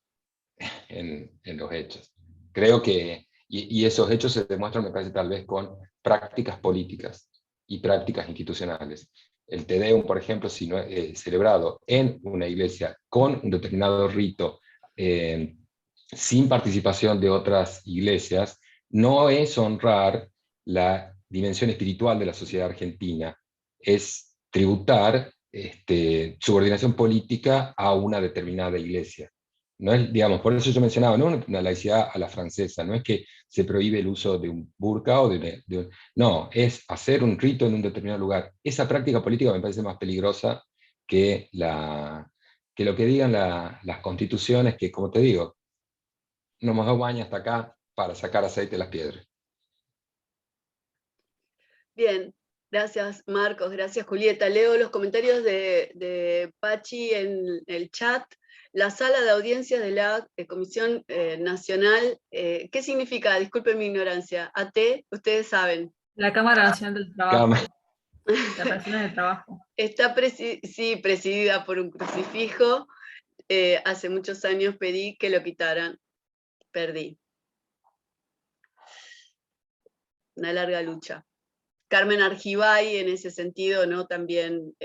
en los hechos. Creo que, y esos hechos se demuestran, me parece, tal vez con prácticas políticas y prácticas institucionales. El Te Deum, por ejemplo, si no celebrado en una iglesia con un determinado rito, sin participación de otras iglesias, no es honrar la dimensión espiritual de la sociedad argentina, es tributar subordinación política a una determinada iglesia. No es, digamos, por eso yo mencionaba, no una laicidad a la francesa, no es que se prohíbe el uso de un burka o no, es hacer un rito en un determinado lugar. Esa práctica política me parece más peligrosa que lo que digan las constituciones, que, como te digo, no hemos dado baño hasta acá para sacar aceite de las piedras. Bien, gracias Marcos, gracias Julieta. Leo los comentarios de Pachi en el chat. La sala de audiencias de la Comisión Nacional, ¿qué significa? Disculpen mi ignorancia. AT, ustedes saben. La Cámara Nacional del Trabajo. las relaciones de trabajo. Está presidida por un crucifijo. Hace muchos años pedí que lo quitaran. Perdí. Una larga lucha. Carmen Argibay, en ese sentido, ¿no? También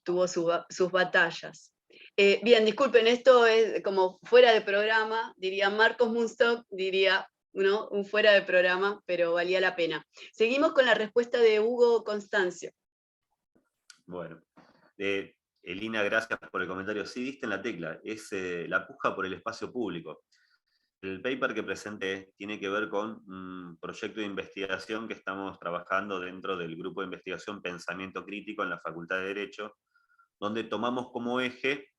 tuvo sus batallas. Bien, disculpen, esto es como fuera de programa, diría Marcos Munstock, diría, ¿no? Un fuera de programa, pero valía la pena. Seguimos con la respuesta de Hugo Constancio. Bueno, Elina, gracias por el comentario. Sí, diste en la tecla, es la puja por el espacio público. El paper que presenté tiene que ver con un proyecto de investigación que estamos trabajando dentro del grupo de investigación Pensamiento Crítico en la Facultad de Derecho, donde tomamos como eje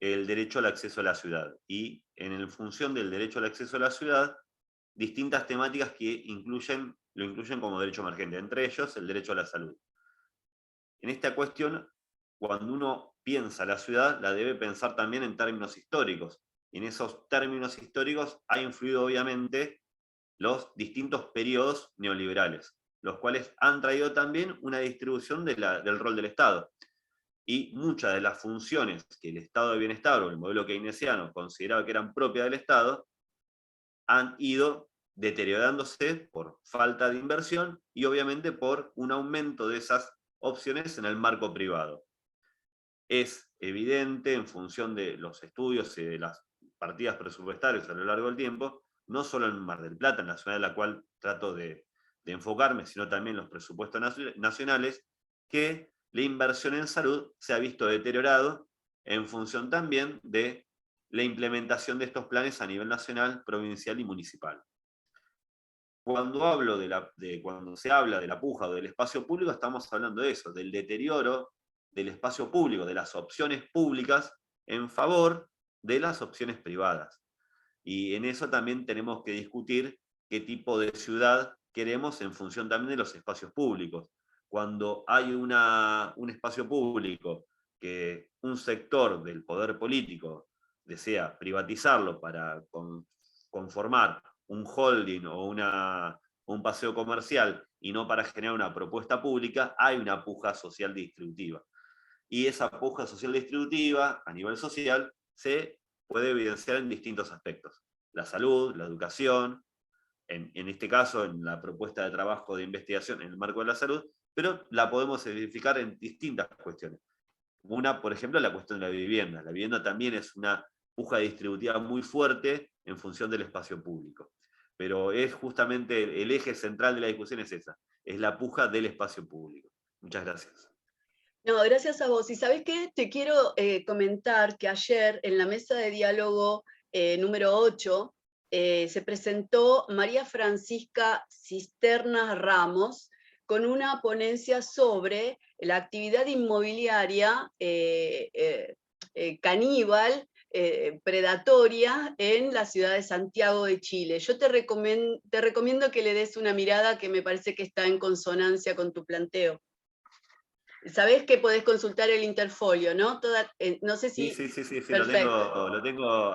el derecho al acceso a la ciudad. Y en función del derecho al acceso a la ciudad, distintas temáticas que lo incluyen como derecho emergente, entre ellos el derecho a la salud. En esta cuestión, cuando uno piensa la ciudad, la debe pensar también en términos históricos. Y en esos términos históricos ha influido obviamente los distintos periodos neoliberales, los cuales han traído también una distribución del rol del Estado. Y muchas de las funciones que el Estado de Bienestar o el modelo keynesiano consideraba que eran propias del Estado, han ido deteriorándose por falta de inversión y obviamente por un aumento de esas opciones en el marco privado. Es evidente, en función de los estudios y de las partidas presupuestarias a lo largo del tiempo, no solo en Mar del Plata, en la ciudad en la cual trato de enfocarme, sino también los presupuestos nacionales, que la inversión en salud se ha visto deteriorado en función también de la implementación de estos planes a nivel nacional, provincial y municipal. Cuando se habla de la puja o del espacio público, estamos hablando de eso, del deterioro del espacio público, de las opciones públicas en favor de las opciones privadas. Y en eso también tenemos que discutir qué tipo de ciudad queremos en función también de los espacios públicos. Cuando hay un espacio público que un sector del poder político desea privatizarlo para conformar un holding o un paseo comercial y no para generar una propuesta pública, hay una puja social distributiva. Y esa puja social distributiva a nivel social se puede evidenciar en distintos aspectos. La salud, la educación, en este caso en la propuesta de trabajo de investigación en el marco de la salud, pero la podemos verificar en distintas cuestiones. Una, por ejemplo, la cuestión de la vivienda. La vivienda también es una puja distributiva muy fuerte en función del espacio público. Pero es justamente el eje central de la discusión es esa, es la puja del espacio público. Muchas gracias. No, gracias a vos. Y ¿sabés qué? Te quiero comentar que ayer en la mesa de diálogo número 8 se presentó María Francisca Cisternas Ramos con una ponencia sobre la actividad inmobiliaria caníbal, predatoria en la ciudad de Santiago de Chile. Yo te recomiendo que le des una mirada que me parece que está en consonancia con tu planteo. Sabés que podés consultar el interfolio, ¿no? No sé si... Sí, lo tengo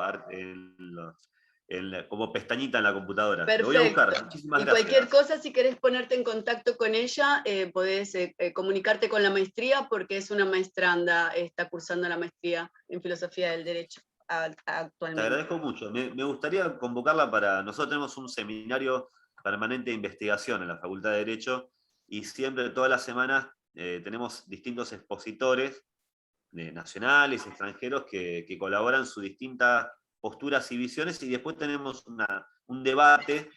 como pestañita en la computadora. Perfecto. Lo voy a buscar, muchísimas y gracias. Cualquier cosa, si querés ponerte en contacto con ella, podés comunicarte con la maestría, porque es una maestranda, está cursando la maestría en Filosofía del Derecho actualmente. Te agradezco mucho. Me gustaría convocarla para... Nosotros tenemos un seminario permanente de investigación en la Facultad de Derecho, y siempre, todas las semanas, tenemos distintos expositores nacionales, extranjeros, que colaboran sus distintas posturas y visiones, y después tenemos un debate,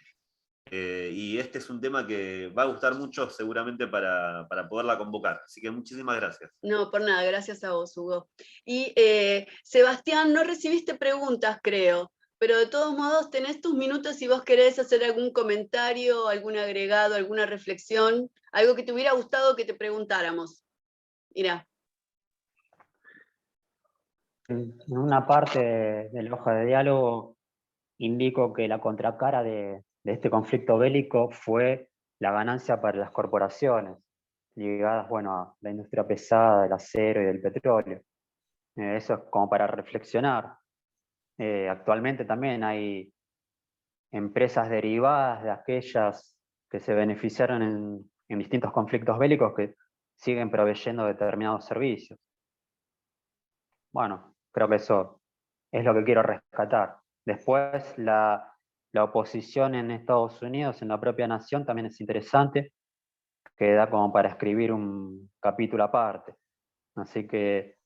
y este es un tema que va a gustar mucho seguramente para poderla convocar. Así que muchísimas gracias. No, por nada, gracias a vos, Hugo. Y Sebastián, no recibiste preguntas, creo, pero de todos modos tenés tus minutos si vos querés hacer algún comentario, algún agregado, alguna reflexión, algo que te hubiera gustado que te preguntáramos. Mirá. En una parte de la hoja de diálogo indico que la contracara de este conflicto bélico fue la ganancia para las corporaciones, ligadas, bueno, a la industria pesada, del acero y del petróleo. Eso es como para reflexionar. Actualmente también hay empresas derivadas de aquellas que se beneficiaron en distintos conflictos bélicos que siguen proveyendo determinados servicios. Bueno, creo que eso es lo que quiero rescatar. Después, la oposición en Estados Unidos, en la propia nación, también es interesante, que da como para escribir un capítulo aparte. Así que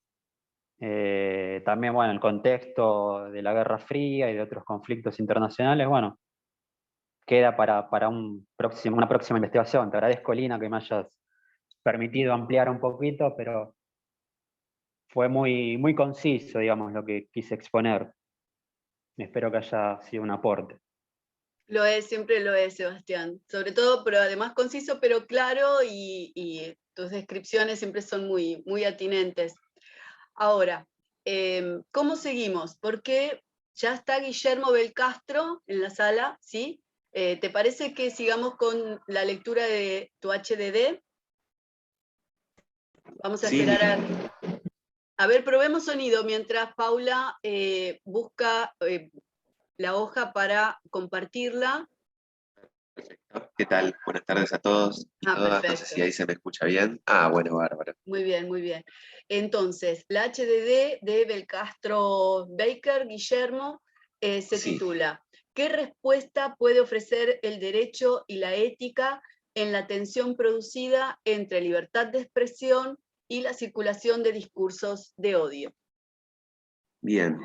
también, bueno, el contexto de la Guerra Fría y de otros conflictos internacionales, bueno, queda para una próxima investigación. Te agradezco, Lina, que me hayas permitido ampliar un poquito, pero fue muy conciso, digamos, lo que quise exponer. Espero que haya sido un aporte. Lo es, siempre lo es, Sebastián. Sobre todo, pero además conciso, pero claro, y tus descripciones siempre son muy atinentes. Ahora, ¿cómo seguimos? Porque ya está Guillermo Belcastro en la sala, ¿sí? ¿Te parece que sigamos con la lectura de tu HDD? Vamos a esperar a ver, probemos sonido mientras Paula busca la hoja para compartirla. ¿Qué tal? Buenas tardes a todos y todas. No sé si ahí se me escucha bien. Bueno, bárbaro. Muy bien, muy bien. Entonces, la HDD de Belcastro Baker, Guillermo, se titula ¿Qué respuesta puede ofrecer el derecho y la ética en la tensión producida entre libertad de expresión y la circulación de discursos de odio? Bien,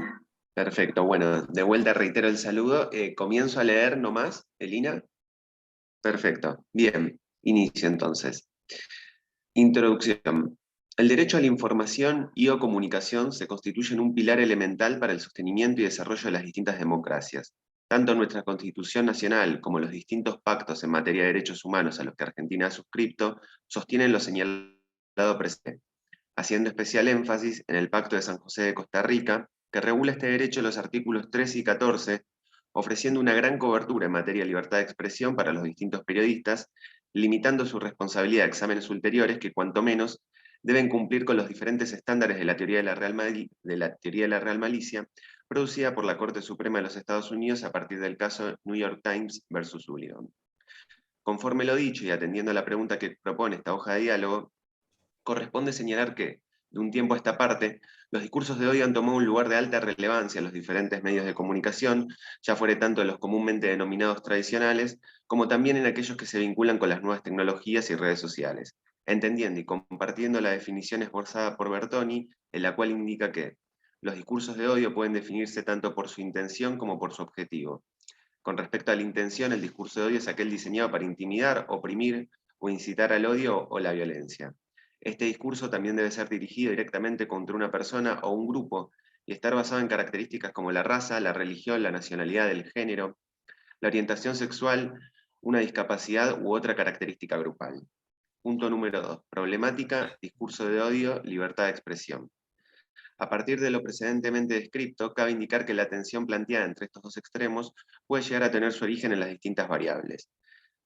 perfecto. Bueno, de vuelta reitero el saludo. Comienzo a leer nomás, Elina. Perfecto. Bien, inicio entonces. Introducción. El derecho a la información y o comunicación se constituye en un pilar elemental para el sostenimiento y desarrollo de las distintas democracias. Tanto nuestra Constitución Nacional como los distintos pactos en materia de derechos humanos a los que Argentina ha suscrito sostienen lo señalado presente, haciendo especial énfasis en el Pacto de San José de Costa Rica, que regula este derecho en los artículos 13 y 14, ofreciendo una gran cobertura en materia de libertad de expresión para los distintos periodistas, limitando su responsabilidad a exámenes ulteriores que, cuanto menos, deben cumplir con los diferentes estándares de la teoría de la Real Malicia, producida por la Corte Suprema de los Estados Unidos a partir del caso New York Times versus Sullivan. Conforme lo dicho y atendiendo a la pregunta que propone esta hoja de diálogo, corresponde señalar que, de un tiempo a esta parte, los discursos de odio han tomado un lugar de alta relevancia en los diferentes medios de comunicación, ya fuere tanto en los comúnmente denominados tradicionales, como también en aquellos que se vinculan con las nuevas tecnologías y redes sociales, entendiendo y compartiendo la definición esforzada por Bertoni, en la cual indica que los discursos de odio pueden definirse tanto por su intención como por su objetivo. Con respecto a la intención, el discurso de odio es aquel diseñado para intimidar, oprimir o incitar al odio o la violencia. Este discurso también debe ser dirigido directamente contra una persona o un grupo y estar basado en características como la raza, la religión, la nacionalidad, el género, la orientación sexual, una discapacidad u otra característica grupal. Punto número 2. Problemática, discurso de odio, libertad de expresión. A partir de lo precedentemente descrito, cabe indicar que la tensión planteada entre estos dos extremos puede llegar a tener su origen en las distintas variables.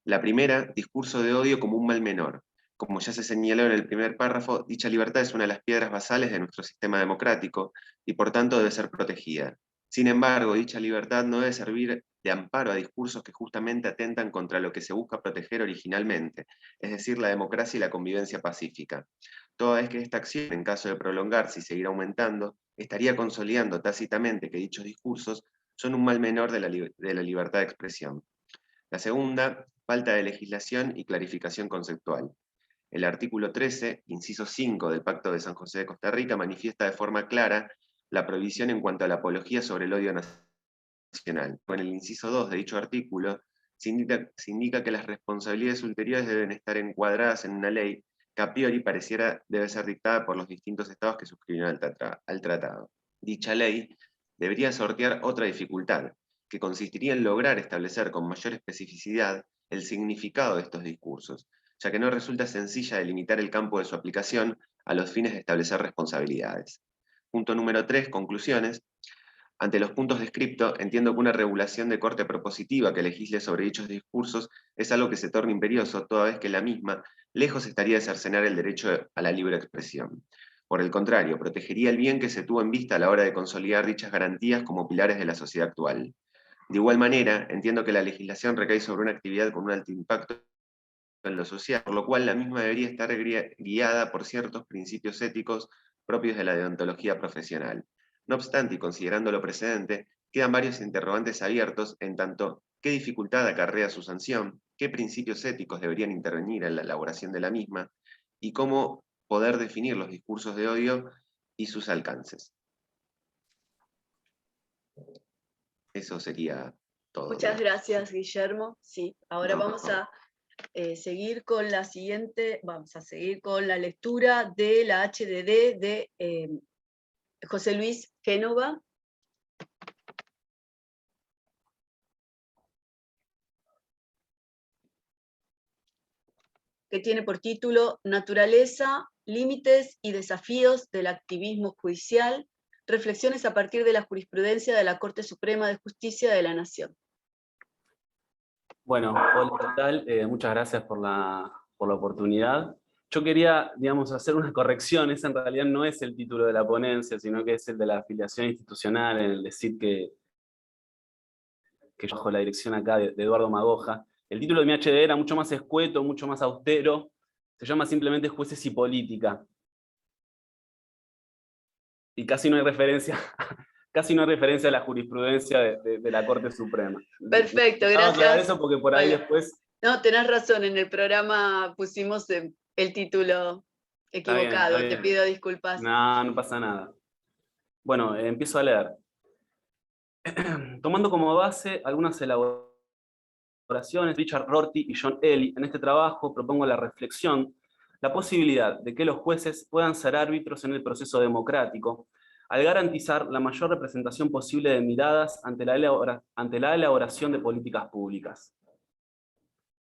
La primera, discurso de odio como un mal menor. Como ya se señaló en el primer párrafo, dicha libertad es una de las piedras basales de nuestro sistema democrático y por tanto debe ser protegida. Sin embargo, dicha libertad no debe servir de amparo a discursos que justamente atentan contra lo que se busca proteger originalmente, es decir, la democracia y la convivencia pacífica. Toda vez que esta acción, en caso de prolongarse y seguir aumentando, estaría consolidando tácitamente que dichos discursos son un mal menor de la libertad de expresión. La segunda, falta de legislación y clarificación conceptual. El artículo 13, inciso 5 del Pacto de San José de Costa Rica manifiesta de forma clara la prohibición en cuanto a la apología sobre el odio nacional. Con el inciso 2 de dicho artículo se indica que las responsabilidades ulteriores deben estar encuadradas en una ley que a priori pareciera debe ser dictada por los distintos estados que suscribieron al tratado. Dicha ley debería sortear otra dificultad, que consistiría en lograr establecer con mayor especificidad el significado de estos discursos, ya que no resulta sencilla delimitar el campo de su aplicación a los fines de establecer responsabilidades. Punto número 3, conclusiones. Ante los puntos descriptos, entiendo que una regulación de corte propositiva que legisle sobre dichos discursos es algo que se torna imperioso, toda vez que la misma, lejos estaría de cercenar el derecho a la libre expresión. Por el contrario, protegería el bien que se tuvo en vista a la hora de consolidar dichas garantías como pilares de la sociedad actual. De igual manera, entiendo que la legislación recae sobre una actividad con un alto impacto en lo social, por lo cual la misma debería estar guiada por ciertos principios éticos propios de la deontología profesional. No obstante, y considerando lo precedente, quedan varios interrogantes abiertos en tanto qué dificultad acarrea su sanción, qué principios éticos deberían intervenir en la elaboración de la misma, y cómo poder definir los discursos de odio y sus alcances. Eso sería todo. Muchas gracias, Guillermo. Sí, ahora vamos a seguir con la siguiente, vamos a seguir con la lectura de la HDD de José Luis Génova. Que tiene por título Naturaleza, límites y desafíos del activismo judicial, reflexiones a partir de la jurisprudencia de la Corte Suprema de Justicia de la Nación. Bueno, hola, ¿qué tal? Muchas gracias por la oportunidad. Yo quería, digamos, hacer una corrección. Ese en realidad no es el título de la ponencia, sino que es el de la afiliación institucional, en el decir que yo bajo la dirección acá de Eduardo Magoja. El título de mi HD era mucho más escueto, mucho más austero. Se llama simplemente Jueces y Política. Y casi no hay referencia a la jurisprudencia de la Corte Suprema. Perfecto, gracias. Aclarar eso porque por ahí después... No, tenés razón, en el programa pusimos el título equivocado, está bien. Te pido disculpas. No, no pasa nada. Bueno, empiezo a leer. Tomando como base algunas elaboraciones, Richard Rorty y John Ely, en este trabajo propongo la reflexión, la posibilidad de que los jueces puedan ser árbitros en el proceso democrático, al garantizar la mayor representación posible de miradas ante la elaboración de políticas públicas.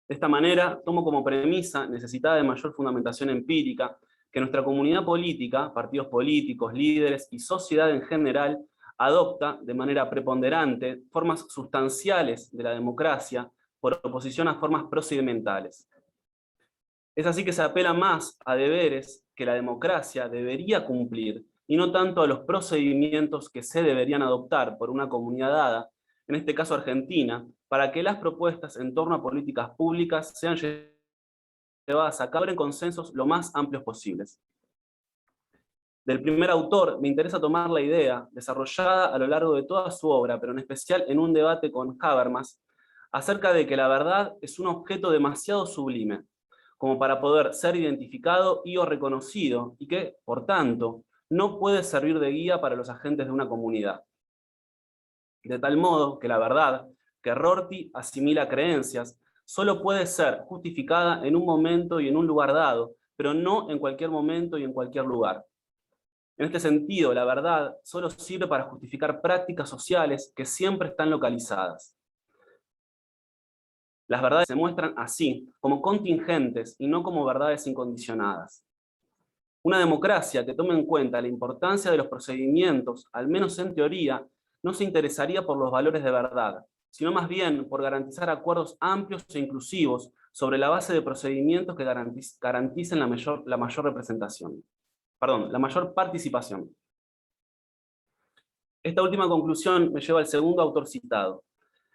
De esta manera, tomo como premisa, necesitada de mayor fundamentación empírica, que nuestra comunidad política, partidos políticos, líderes y sociedad en general, adopta de manera preponderante formas sustanciales de la democracia por oposición a formas procedimentales. Es así que se apela más a deberes que la democracia debería cumplir y no tanto a los procedimientos que se deberían adoptar por una comunidad dada, en este caso Argentina, para que las propuestas en torno a políticas públicas sean llevadas a cabo en consensos lo más amplios posibles. Del primer autor me interesa tomar la idea, desarrollada a lo largo de toda su obra, pero en especial en un debate con Habermas, acerca de que la verdad es un objeto demasiado sublime, como para poder ser identificado y o reconocido, y que, por tanto, no puede servir de guía para los agentes de una comunidad. De tal modo que la verdad, que Rorty asimila creencias, solo puede ser justificada en un momento y en un lugar dado, pero no en cualquier momento y en cualquier lugar. En este sentido, la verdad solo sirve para justificar prácticas sociales que siempre están localizadas. Las verdades se muestran así, como contingentes y no como verdades incondicionadas. Una democracia que tome en cuenta la importancia de los procedimientos, al menos en teoría, no se interesaría por los valores de verdad, sino más bien por garantizar acuerdos amplios e inclusivos sobre la base de procedimientos que garanticen la mayor participación. Esta última conclusión me lleva al segundo autor citado.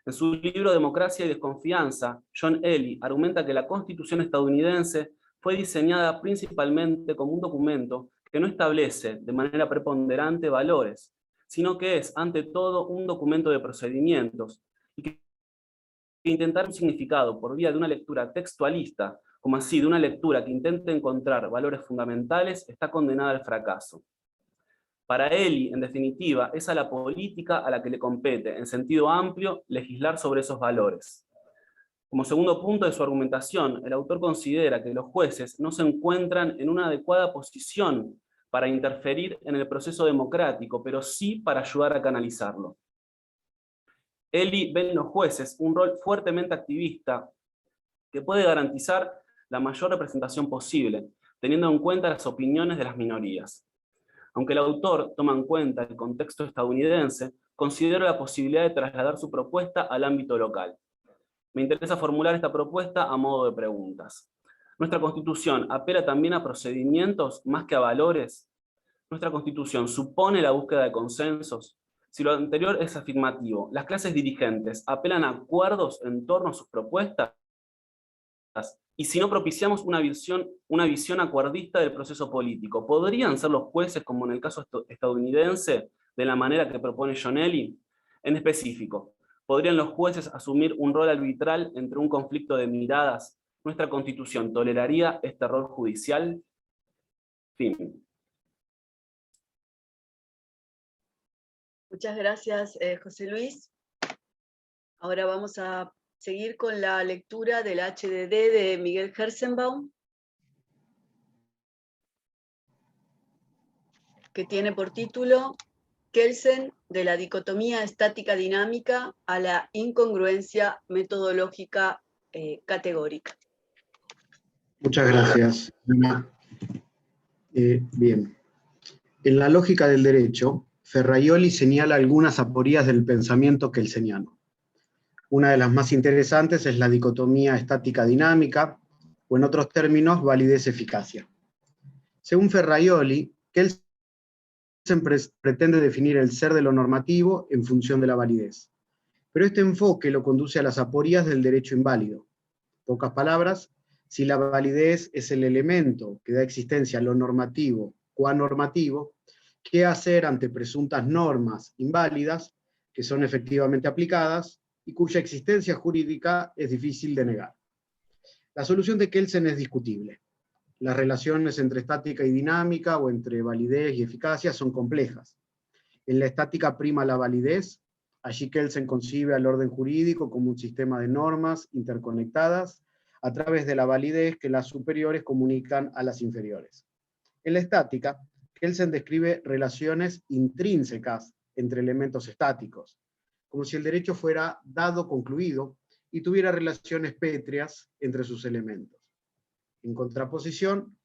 En su libro Democracia y Desconfianza, John Ely argumenta que la Constitución estadounidense fue diseñada principalmente como un documento que no establece de manera preponderante valores, sino que es, ante todo, un documento de procedimientos, y que intentar un significado por vía de una lectura textualista, como así de una lectura que intente encontrar valores fundamentales, está condenada al fracaso. Para Ely, en definitiva, es a la política a la que le compete, en sentido amplio, legislar sobre esos valores. Como segundo punto de su argumentación, el autor considera que los jueces no se encuentran en una adecuada posición para interferir en el proceso democrático, pero sí para ayudar a canalizarlo. Ely ve en los jueces un rol fuertemente activista que puede garantizar la mayor representación posible, teniendo en cuenta las opiniones de las minorías. Aunque el autor toma en cuenta el contexto estadounidense, considero la posibilidad de trasladar su propuesta al ámbito local. Me interesa formular esta propuesta a modo de preguntas. ¿Nuestra Constitución apela también a procedimientos más que a valores? ¿Nuestra Constitución supone la búsqueda de consensos? Si lo anterior es afirmativo, ¿las clases dirigentes apelan a acuerdos en torno a sus propuestas? Y si no propiciamos una visión acuerdista del proceso político, ¿podrían ser los jueces, como en el caso estadounidense, de la manera que propone John Elly? En específico, ¿podrían los jueces asumir un rol arbitral entre un conflicto de miradas? ¿Nuestra Constitución toleraría este rol judicial? Fin. Muchas gracias, José Luis. Ahora vamos a seguir con la lectura del HDD de Miguel Herzenbaum, que tiene por título Kelsen, de la dicotomía estática dinámica a la incongruencia metodológica categórica. Muchas gracias, Ana. Bien. En la lógica del derecho, Ferraioli señala algunas aporías del pensamiento kelseniano. Una de las más interesantes es la dicotomía estática-dinámica, o en otros términos, validez-eficacia. Según Ferraioli, Kelsen pretende definir el ser de lo normativo en función de la validez. Pero este enfoque lo conduce a las aporías del derecho inválido. En pocas palabras, si la validez es el elemento que da existencia a lo normativo o anormativo, ¿qué hacer ante presuntas normas inválidas que son efectivamente aplicadas y cuya existencia jurídica es difícil de negar? La solución de Kelsen es discutible. Las relaciones entre estática y dinámica o entre validez y eficacia son complejas. En la estática prima la validez, allí Kelsen concibe al orden jurídico como un sistema de normas interconectadas a través de la validez que las superiores comunican a las inferiores. En la estática, Kelsen describe relaciones intrínsecas entre elementos estáticos, como si el derecho fuera dado concluido y tuviera relaciones pétreas entre sus elementos. En contraposición,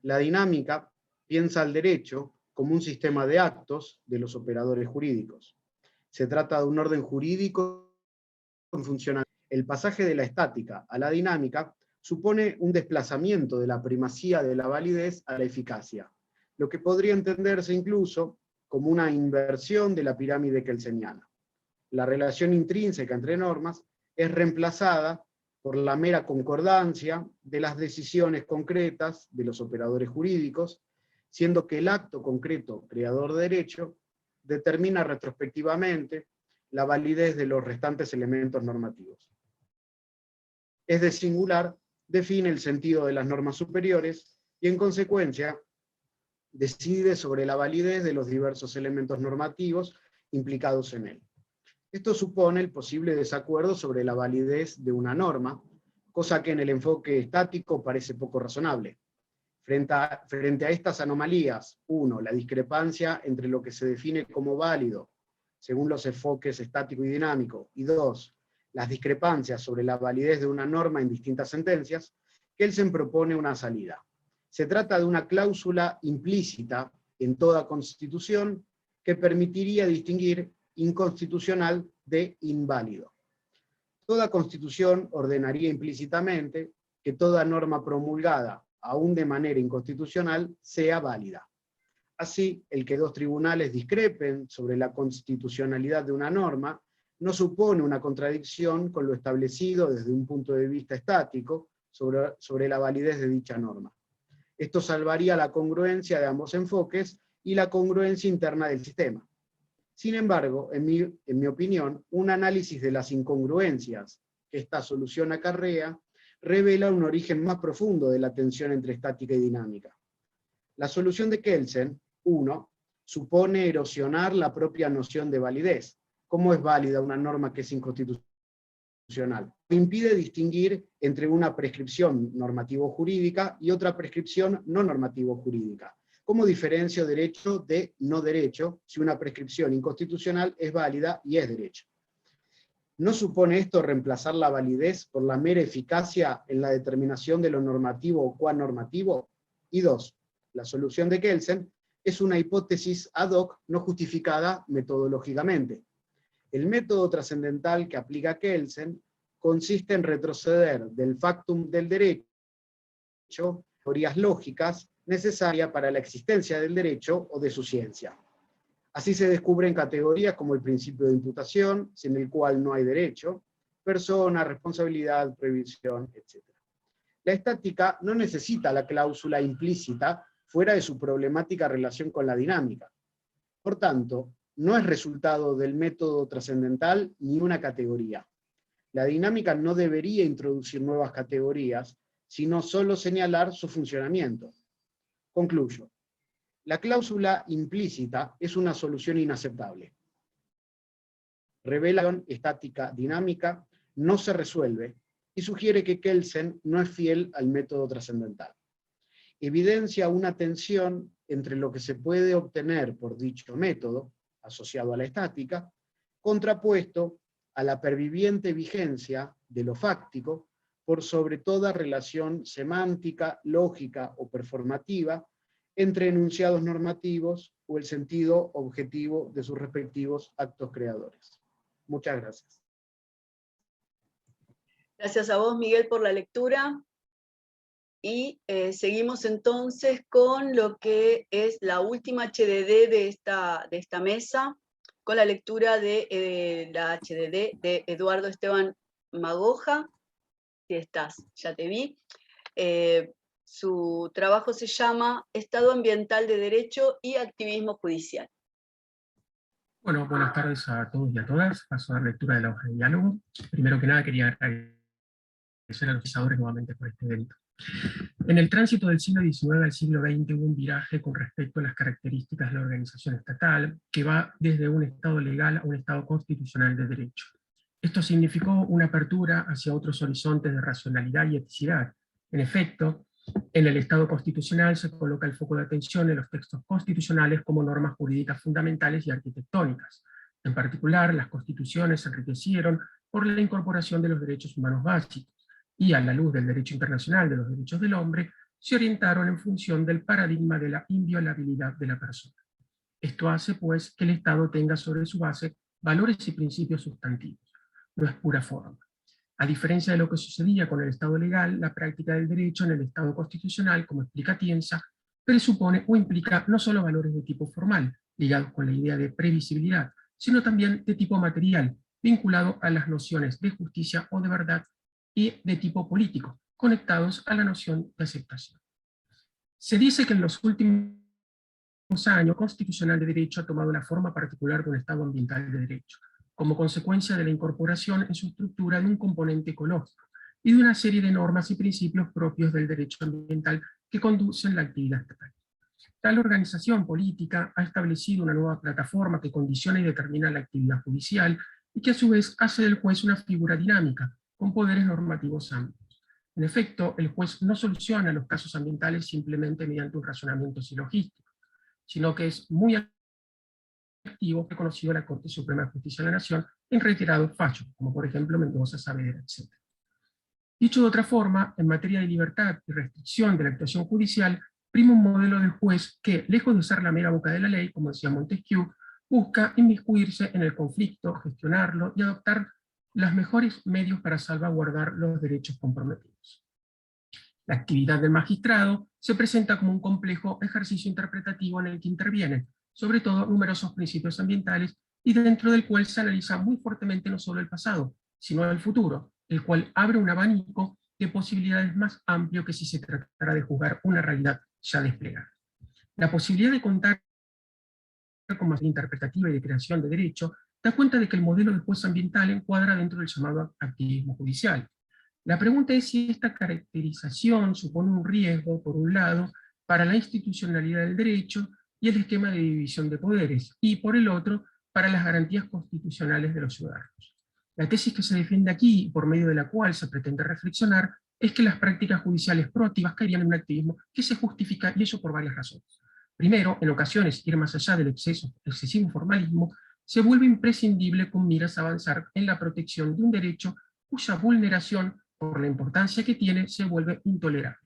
la dinámica piensa al derecho como un sistema de actos de los operadores jurídicos. Se trata de un orden jurídico en funcionamiento. El pasaje de la estática a la dinámica supone un desplazamiento de la primacía de la validez a la eficacia, lo que podría entenderse incluso como una inversión de la pirámide kelseniana. La relación intrínseca entre normas es reemplazada por la mera concordancia de las decisiones concretas de los operadores jurídicos, siendo que el acto concreto creador de derecho determina retrospectivamente la validez de los restantes elementos normativos. Es de singular, define el sentido de las normas superiores y, en consecuencia, decide sobre la validez de los diversos elementos normativos implicados en él. Esto supone el posible desacuerdo sobre la validez de una norma, cosa que en el enfoque estático parece poco razonable. Frente a estas anomalías, 1. La discrepancia entre lo que se define como válido, según los enfoques estático y dinámico, y 2. Las discrepancias sobre la validez de una norma en distintas sentencias, Kelsen propone una salida. Se trata de una cláusula implícita en toda constitución que permitiría distinguir inconstitucional de inválido. Toda constitución ordenaría implícitamente que toda norma promulgada, aún de manera inconstitucional, sea válida. Así, el que dos tribunales discrepen sobre la constitucionalidad de una norma no supone una contradicción con lo establecido desde un punto de vista estático sobre la validez de dicha norma. Esto salvaría la congruencia de ambos enfoques y la congruencia interna del sistema. Sin embargo, en mi opinión, un análisis de las incongruencias que esta solución acarrea revela un origen más profundo de la tensión entre estática y dinámica. La solución de Kelsen, 1, supone erosionar la propia noción de validez. ¿Cómo es válida una norma que es inconstitucional? Impide distinguir entre una prescripción normativo-jurídica y otra prescripción no normativo-jurídica. ¿Cómo diferencio derecho de no derecho si una prescripción inconstitucional es válida y es derecho? ¿No supone esto reemplazar la validez por la mera eficacia en la determinación de lo normativo o cuanormativo? Y 2. La solución de Kelsen es una hipótesis ad hoc no justificada metodológicamente. El método trascendental que aplica Kelsen consiste en retroceder del factum del derecho, teorías lógicas, necesaria para la existencia del derecho o de su ciencia. Así se descubren categorías como el principio de imputación, sin el cual no hay derecho, persona, responsabilidad, prohibición, etc. La estática no necesita la cláusula implícita fuera de su problemática relación con la dinámica. Por tanto, no es resultado del método trascendental ni una categoría. La dinámica no debería introducir nuevas categorías, sino solo señalar su funcionamiento. Concluyo. La cláusula implícita es una solución inaceptable. Revelación estática dinámica no se resuelve y sugiere que Kelsen no es fiel al método trascendental. Evidencia una tensión entre lo que se puede obtener por dicho método, asociado a la estática, contrapuesto a la perviviente vigencia de lo fáctico por sobre toda relación semántica, lógica o performativa entre enunciados normativos o el sentido objetivo de sus respectivos actos creadores. Muchas gracias. Gracias a vos, Miguel, por la lectura. Y seguimos entonces con lo que es la última HDD de esta mesa, con la lectura de la HDD de Eduardo Esteban Magoja. Si estás, ya te vi. Su trabajo se llama Estado Ambiental de Derecho y Activismo Judicial. Bueno, buenas tardes a todos y a todas. Paso a la lectura de la hoja de diálogo. Primero que nada quería agradecer a los organizadores nuevamente por este evento. En el tránsito del siglo XIX al siglo XX hubo un viraje con respecto a las características de la organización estatal, que va desde un Estado legal a un Estado constitucional de derecho. Esto significó una apertura hacia otros horizontes de racionalidad y eticidad. En efecto, en el Estado constitucional se coloca el foco de atención en los textos constitucionales como normas jurídicas fundamentales y arquitectónicas. En particular, las constituciones se enriquecieron por la incorporación de los derechos humanos básicos, y a la luz del derecho internacional de los derechos del hombre, se orientaron en función del paradigma de la inviolabilidad de la persona. Esto hace, pues, que el Estado tenga sobre su base valores y principios sustantivos. No es pura forma. A diferencia de lo que sucedía con el Estado legal, la práctica del derecho en el Estado constitucional, como explica Tienza, presupone o implica no solo valores de tipo formal, ligados con la idea de previsibilidad, sino también de tipo material, vinculado a las nociones de justicia o de verdad, y de tipo político, conectados a la noción de aceptación. Se dice que en los últimos años, el constitucional de derecho ha tomado la forma particular de un Estado ambiental de derecho, como consecuencia de la incorporación en su estructura de un componente ecológico, y de una serie de normas y principios propios del derecho ambiental que conducen la actividad estatal. Tal organización política ha establecido una nueva plataforma que condiciona y determina la actividad judicial, y que a su vez hace del juez una figura dinámica, con poderes normativos amplios. En efecto, el juez no soluciona los casos ambientales simplemente mediante un razonamiento silogístico, sino que es muy activo, reconocido la Corte Suprema de Justicia de la Nación en reiterados fallos, como por ejemplo Mendoza, Saavedra, etc. Dicho de otra forma, en materia de libertad y restricción de la actuación judicial, prima un modelo de juez que, lejos de ser la mera boca de la ley, como decía Montesquieu, busca inmiscuirse en el conflicto, gestionarlo y adoptar los mejores medios para salvaguardar los derechos comprometidos. La actividad del magistrado se presenta como un complejo ejercicio interpretativo en el que intervienen, sobre todo, numerosos principios ambientales, y dentro del cual se analiza muy fuertemente no solo el pasado, sino el futuro, el cual abre un abanico de posibilidades más amplio que si se tratara de juzgar una realidad ya desplegada. La posibilidad de contar con más interpretativa y de creación de derecho da cuenta de que el modelo de juez ambiental encuadra dentro del llamado activismo judicial. La pregunta es si esta caracterización supone un riesgo, por un lado, para la institucionalidad del derecho y el esquema de división de poderes, y por el otro, para las garantías constitucionales de los ciudadanos. La tesis que se defiende aquí, por medio de la cual se pretende reflexionar, es que las prácticas judiciales proactivas caerían en un activismo que se justifica, y eso por varias razones. Primero, en ocasiones, ir más allá del excesivo formalismo se vuelve imprescindible con miras a avanzar en la protección de un derecho cuya vulneración, por la importancia que tiene, se vuelve intolerable.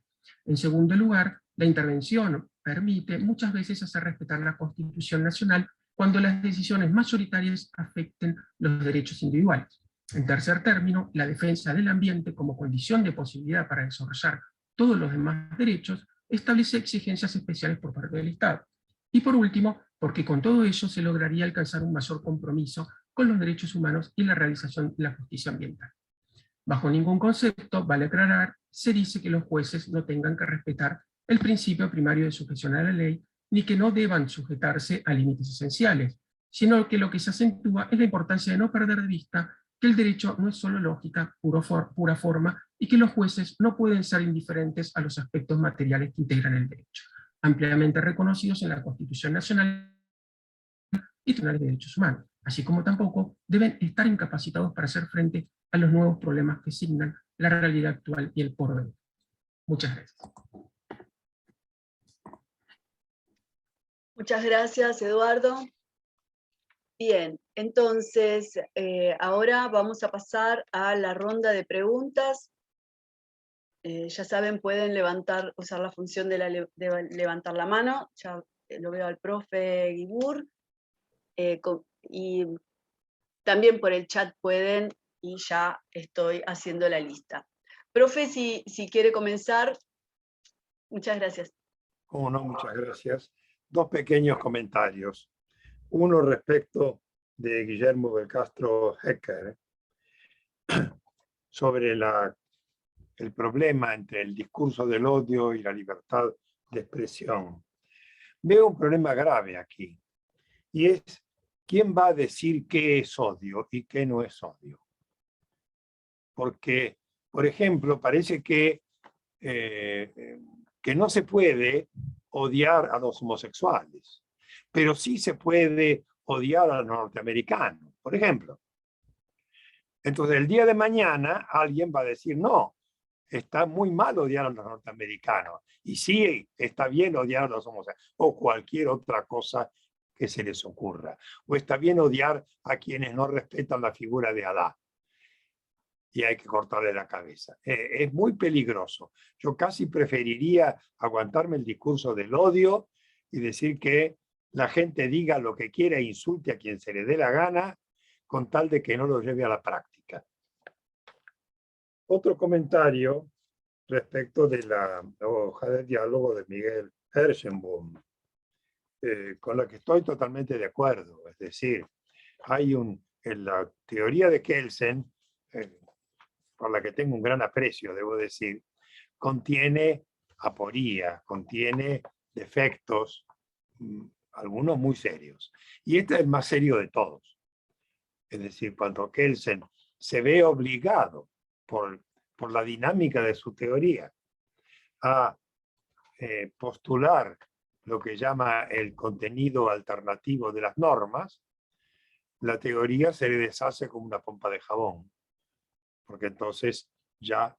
En segundo lugar, la intervención permite muchas veces hacer respetar la Constitución Nacional cuando las decisiones mayoritarias afecten los derechos individuales. En tercer término, la defensa del ambiente como condición de posibilidad para desarrollar todos los demás derechos establece exigencias especiales por parte del Estado. Y por último, porque con todo ello se lograría alcanzar un mayor compromiso con los derechos humanos y la realización de la justicia ambiental. Bajo ningún concepto, vale aclarar, se dice que los jueces no tengan que respetar el principio primario de sujeción a la ley, ni que no deban sujetarse a límites esenciales, sino que lo que se acentúa es la importancia de no perder de vista que el derecho no es solo lógica, pura forma, y que los jueces no pueden ser indiferentes a los aspectos materiales que integran el derecho, ampliamente reconocidos en la Constitución Nacional y Tribunales de Derechos Humanos, así como tampoco deben estar incapacitados para hacer frente a los nuevos problemas que signan la realidad actual y el porvenir. Muchas gracias. Muchas gracias, Eduardo. Bien, entonces ahora vamos a pasar a la ronda de preguntas. Ya saben, pueden usar la función de levantar la mano. Ya lo veo al profe Guibur. Y también por el chat pueden, y ya estoy haciendo la lista. Profe, si quiere comenzar, muchas gracias. Cómo no, muchas gracias. Dos pequeños comentarios. Uno respecto de Guillermo del Castro Hecker sobre el problema entre el discurso del odio y la libertad de expresión. Veo un problema grave aquí, y es quién va a decir qué es odio y qué no es odio. Porque, por ejemplo, parece que no se puede odiar a los homosexuales, pero sí se puede odiar a los norteamericanos, por ejemplo. Entonces, el día de mañana alguien va a decir, no, está muy mal odiar a los norteamericanos, y sí está bien odiar a los homosexuales, o cualquier otra cosa que se les ocurra. O está bien odiar a quienes no respetan la figura de Alá, y hay que cortarle la cabeza. Es muy peligroso. Yo casi preferiría aguantarme el discurso del odio y decir que la gente diga lo que quiera e insulte a quien se le dé la gana, con tal de que no lo lleve a la práctica. Otro comentario respecto de la hoja de diálogo de Miguel Herzenbaum, con la que estoy totalmente de acuerdo. Es decir, hay en la teoría de Kelsen, por la que tengo un gran aprecio, debo decir, contiene aporía, contiene defectos, algunos muy serios. Y este es el más serio de todos. Es decir, cuando Kelsen se ve obligado por la dinámica de su teoría a postular lo que llama el contenido alternativo de las normas, la teoría se le deshace como una pompa de jabón, porque entonces ya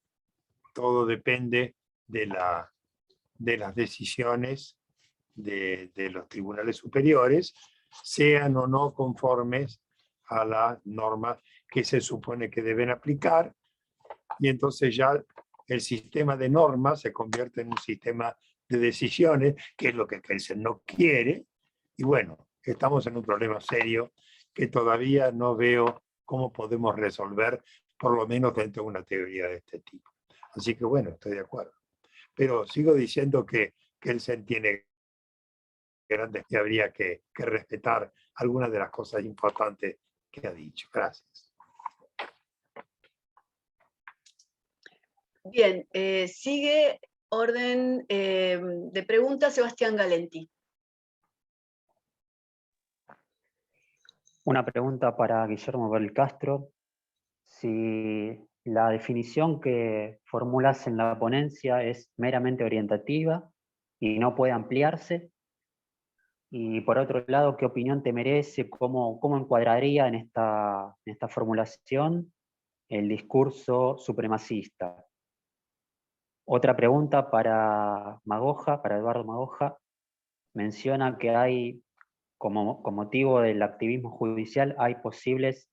todo depende de las decisiones de los tribunales superiores, sean o no conformes a las normas que se supone que deben aplicar, y entonces ya el sistema de normas se convierte en un sistema de decisiones, que es lo que Kelsen no quiere, y bueno, estamos en un problema serio que todavía no veo cómo podemos resolver, por lo menos dentro de una teoría de este tipo. Así que bueno, estoy de acuerdo. Pero sigo diciendo que Kelsen tiene grandes y habría que respetar algunas de las cosas importantes que ha dicho. Gracias. Bien, sigue orden de preguntas Sebastián Galenti. Una pregunta para Guillermo del Castro. Si la definición que formulas en la ponencia es meramente orientativa y no puede ampliarse. Y por otro lado, ¿qué opinión te merece? ¿Cómo encuadraría en esta formulación el discurso supremacista? Otra pregunta para Magoja, para Eduardo Magoja. Menciona que hay, con motivo del activismo judicial, hay posibles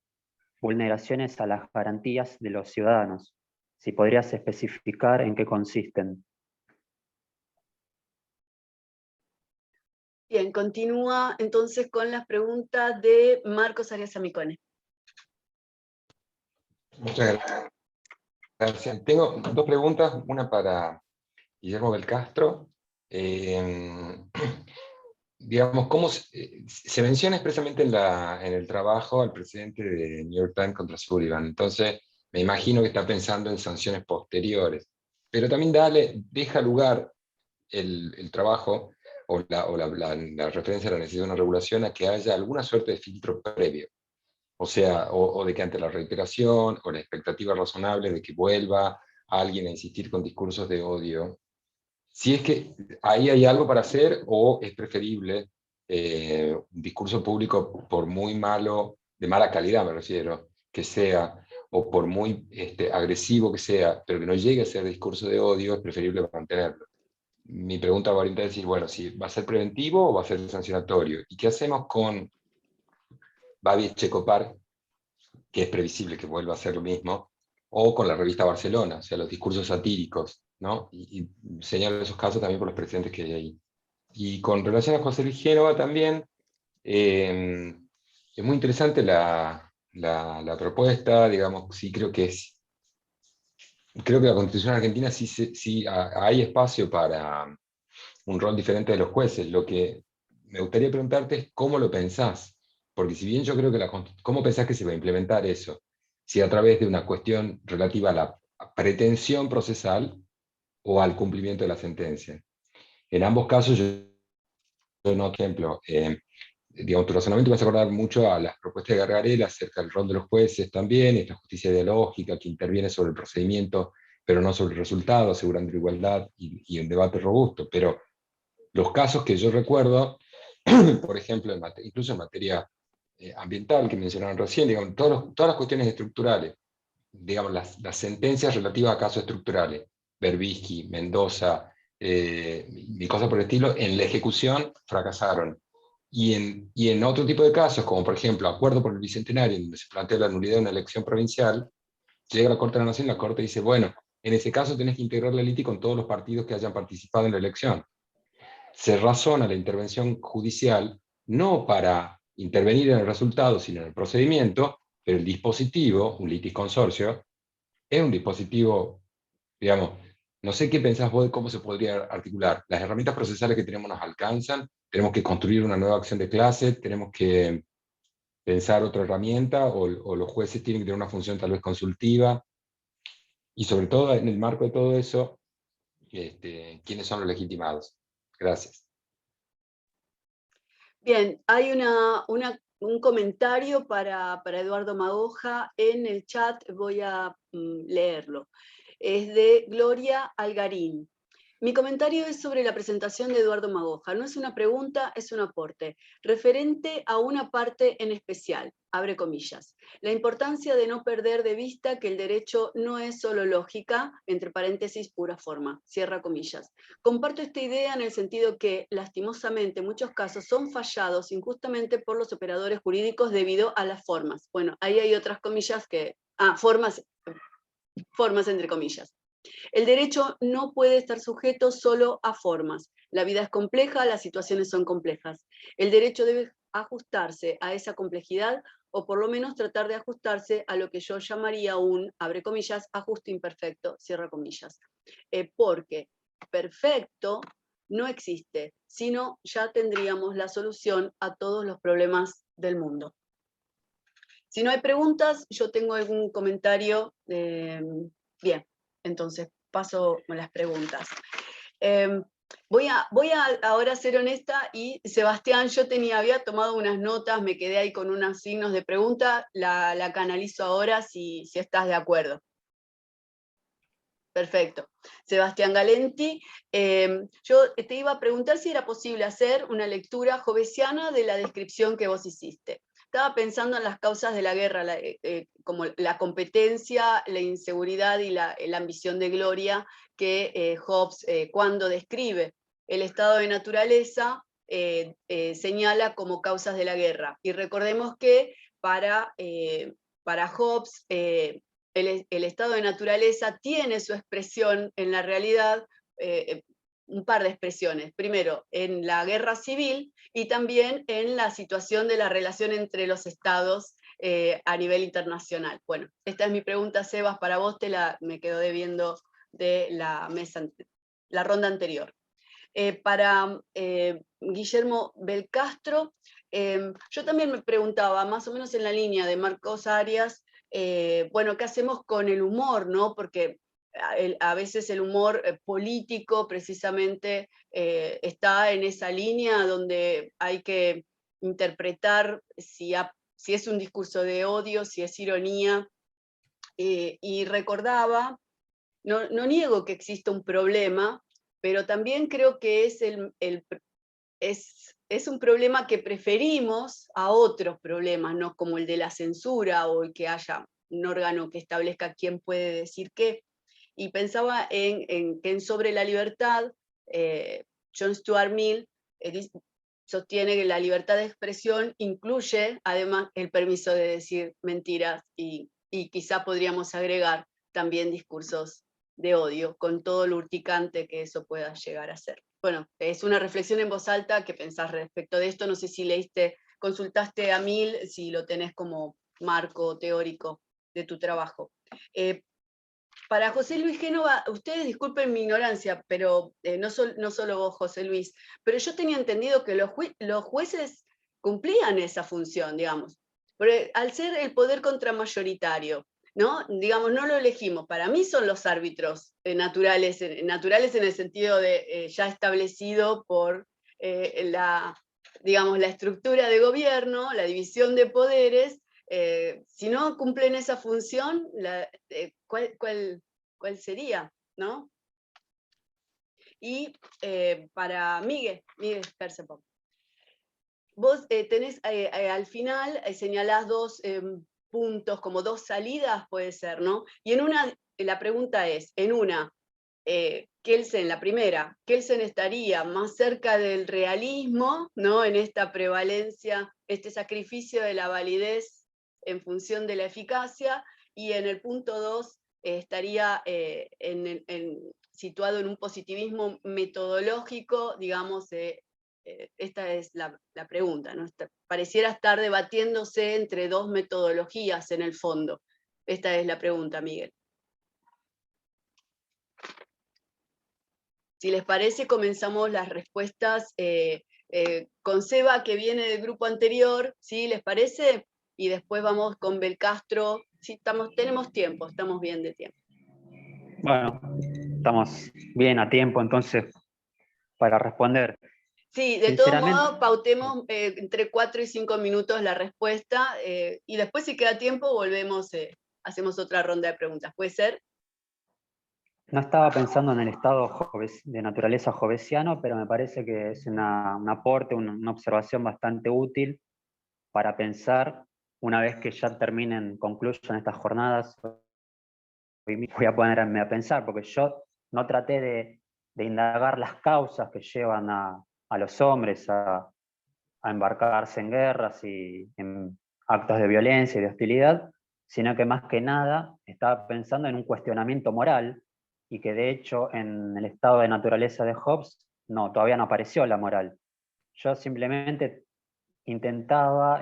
vulneraciones a las garantías de los ciudadanos. Si podrías especificar en qué consisten. Bien, continúa entonces con las preguntas de Marcos Arias Amicone. Muchas gracias. Tengo dos preguntas, una para Guillermo del Castro. Digamos, ¿cómo se menciona expresamente en el trabajo al presidente de New York Times contra Sullivan? Entonces, me imagino que está pensando en sanciones posteriores, pero también deja lugar el trabajo o la referencia a la necesidad de una regulación a que haya alguna suerte de filtro previo. O sea, o de que ante la reiteración o la expectativa razonable de que vuelva alguien a insistir con discursos de odio, si es que ahí hay algo para hacer, o es preferible un discurso público, por muy malo, de mala calidad me refiero, que sea, o por muy agresivo que sea, pero que no llegue a ser discurso de odio, es preferible mantenerlo. Mi pregunta va a orientar a decir, bueno, si va a ser preventivo o va a ser sancionatorio. ¿Y qué hacemos con Babi Checopar, que es previsible que vuelva a ser lo mismo, o con la revista Barcelona, o sea, los discursos satíricos, ¿no? Y señalo esos casos también por los precedentes que hay ahí. Y con relación a José Luis Génova también, es muy interesante la propuesta, digamos, sí creo que la Constitución argentina sí hay espacio para un rol diferente de los jueces. Lo que me gustaría preguntarte es cómo lo pensás, porque si bien yo creo que ¿cómo pensás que se va a implementar eso? Si a través de una cuestión relativa a la pretensión procesal o al cumplimiento de la sentencia. En ambos casos, yo no, por ejemplo, digamos, tu razonamiento me hace acordar mucho a las propuestas de Gargarella acerca del rol de los jueces también, esta justicia dialógica que interviene sobre el procedimiento, pero no sobre el resultado, asegurando la igualdad y un debate robusto. Pero los casos que yo recuerdo, por ejemplo, incluso en materia ambiental que mencionaron recién, digamos, todas las cuestiones estructurales, digamos, las sentencias relativas a casos estructurales, Berbisky, Mendoza, y cosas por el estilo, en la ejecución fracasaron. Y en otro tipo de casos, como por ejemplo acuerdo por el Bicentenario, donde se plantea la nulidad de una elección provincial, llega a la Corte de la Nación y la Corte dice, bueno, en ese caso tenés que integrar la LITI con todos los partidos que hayan participado en la elección. Se razona la intervención judicial no para intervenir en el resultado, sino en el procedimiento, pero el dispositivo, un litis consorcio, es un dispositivo, digamos, no sé qué pensás vos de cómo se podría articular. Las herramientas procesales que tenemos nos alcanzan, tenemos que construir una nueva acción de clase, tenemos que pensar otra herramienta, o los jueces tienen que tener una función tal vez consultiva, y sobre todo en el marco de todo eso, ¿quiénes son los legitimados? Gracias. Bien, hay un comentario para Eduardo Magoja en el chat, voy a leerlo. Es de Gloria Algarín. Mi comentario es sobre la presentación de Eduardo Magoja. No es una pregunta, es un aporte, referente a una parte en especial, abre comillas. La importancia de no perder de vista que el derecho no es solo lógica, entre paréntesis, pura forma, cierra comillas. Comparto esta idea en el sentido que, lastimosamente, muchos casos son fallados injustamente por los operadores jurídicos debido a las formas. Bueno, ahí hay otras comillas que... formas entre comillas. El derecho no puede estar sujeto solo a formas. La vida es compleja, las situaciones son complejas. El derecho debe ajustarse a esa complejidad, o por lo menos tratar de ajustarse a lo que yo llamaría un, abre comillas, ajuste imperfecto, cierra comillas. Porque perfecto no existe, sino ya tendríamos la solución a todos los problemas del mundo. Si no hay preguntas, yo tengo algún comentario. Bien, entonces paso a las preguntas. Voy a ahora ser honesta, y Sebastián, yo había tomado unas notas, me quedé ahí con unos signos de pregunta, la canalizo ahora si estás de acuerdo. Perfecto. Sebastián Galenti, yo te iba a preguntar si era posible hacer una lectura jovesiana de la descripción que vos hiciste. Estaba pensando en las causas de la guerra, como la competencia, la inseguridad y la ambición de gloria que Hobbes, cuando describe el estado de naturaleza, señala como causas de la guerra. Y recordemos que para Hobbes, el estado de naturaleza tiene su expresión en la realidad, un par de expresiones. Primero, en la guerra civil, y también en la situación de la relación entre los estados a nivel internacional. Bueno, esta es mi pregunta, Sebas, para vos, me quedo debiendo de la ronda anterior. Para Guillermo Belcastro, yo también me preguntaba, más o menos en la línea de Marcos Arias, bueno, ¿qué hacemos con el humor, no? Porque a veces el humor político precisamente está en esa línea donde hay que interpretar si es un discurso de odio, si es ironía, y recordaba, no niego que exista un problema, pero también creo que es un problema que preferimos a otros problemas, ¿no? Como el de la censura o el que haya un órgano que establezca quién puede decir qué. Y pensaba que en Sobre la Libertad, John Stuart Mill sostiene que la libertad de expresión incluye además el permiso de decir mentiras y quizá podríamos agregar también discursos de odio, con todo lo urticante que eso pueda llegar a ser. Bueno, es una reflexión en voz alta. ¿Qué pensás respecto de esto? No sé si consultaste a Mill, si lo tenés como marco teórico de tu trabajo. Para José Luis Génova, ustedes disculpen mi ignorancia, pero no solo vos, José Luis, pero yo tenía entendido que los jueces cumplían esa función, digamos. Porque al ser el poder contramayoritario, ¿no? Digamos, no lo elegimos. Para mí son los árbitros naturales en el sentido de ya establecido por digamos, la estructura de gobierno, la división de poderes. Si no cumplen esa función, ¿cuál sería? ¿No? Y para Miguel Percepón, vos tenés al final, señalás dos puntos, como dos salidas, puede ser, ¿no? Y la pregunta es, Kelsen, la primera, Kelsen estaría más cerca del realismo, ¿no? En esta prevalencia, este sacrificio de la validez en función de la eficacia, y en el punto 2 estaría situado en un positivismo metodológico, digamos. Esta es la pregunta, ¿no? Pareciera estar debatiéndose entre dos metodologías en el fondo. Esta es la pregunta, Miguel. Si les parece, comenzamos las respuestas con Seba, que viene del grupo anterior, ¿sí? ¿Les parece? Y después vamos con Belcastro. Sí, tenemos tiempo, estamos bien de tiempo. Bueno, estamos bien a tiempo entonces para responder. Sí, de todos modos, pautemos entre 4 y 5 minutos la respuesta, y después, si queda tiempo, volvemos, hacemos otra ronda de preguntas. ¿Puede ser? No estaba pensando en el estado de naturaleza jovesiano, pero me parece que es un aporte, una observación bastante útil para pensar, una vez que ya concluyan estas jornadas. Voy a ponerme a pensar, porque yo no traté de indagar las causas que llevan a los hombres a embarcarse en guerras y en actos de violencia y de hostilidad, sino que más que nada estaba pensando en un cuestionamiento moral, y que de hecho en el estado de naturaleza de Hobbes todavía no apareció la moral. Yo simplemente intentaba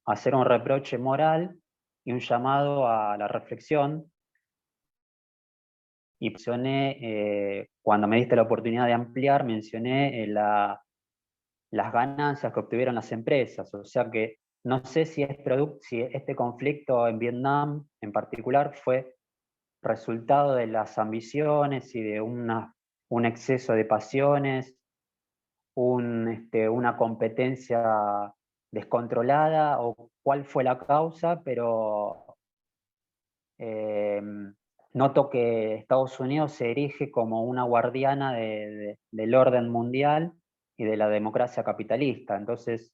hacer un reproche moral y un llamado a la reflexión, y mencioné, cuando me diste la oportunidad de ampliar, mencioné las ganancias que obtuvieron las empresas. O sea que no sé si este conflicto en Vietnam en particular fue resultado de las ambiciones y de un exceso de pasiones, una competencia descontrolada, o cuál fue la causa, pero noto que Estados Unidos se erige como una guardiana del orden mundial y de la democracia capitalista. Entonces,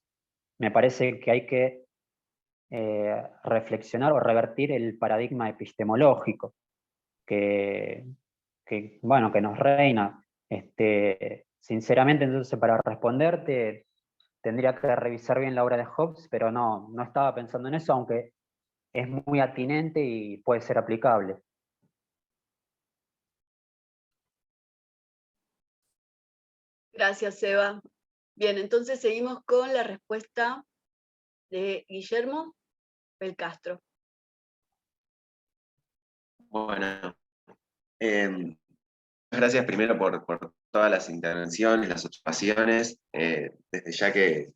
me parece que hay que reflexionar o revertir el paradigma epistemológico que nos reina. Sinceramente, entonces, para responderte, tendría que revisar bien la obra de Hobbes, pero no estaba pensando en eso, aunque es muy atinente y puede ser aplicable. Gracias, Seba. Bien, entonces seguimos con la respuesta de Guillermo Belcastro. Bueno, gracias primero por todas las intervenciones, las observaciones. Desde ya que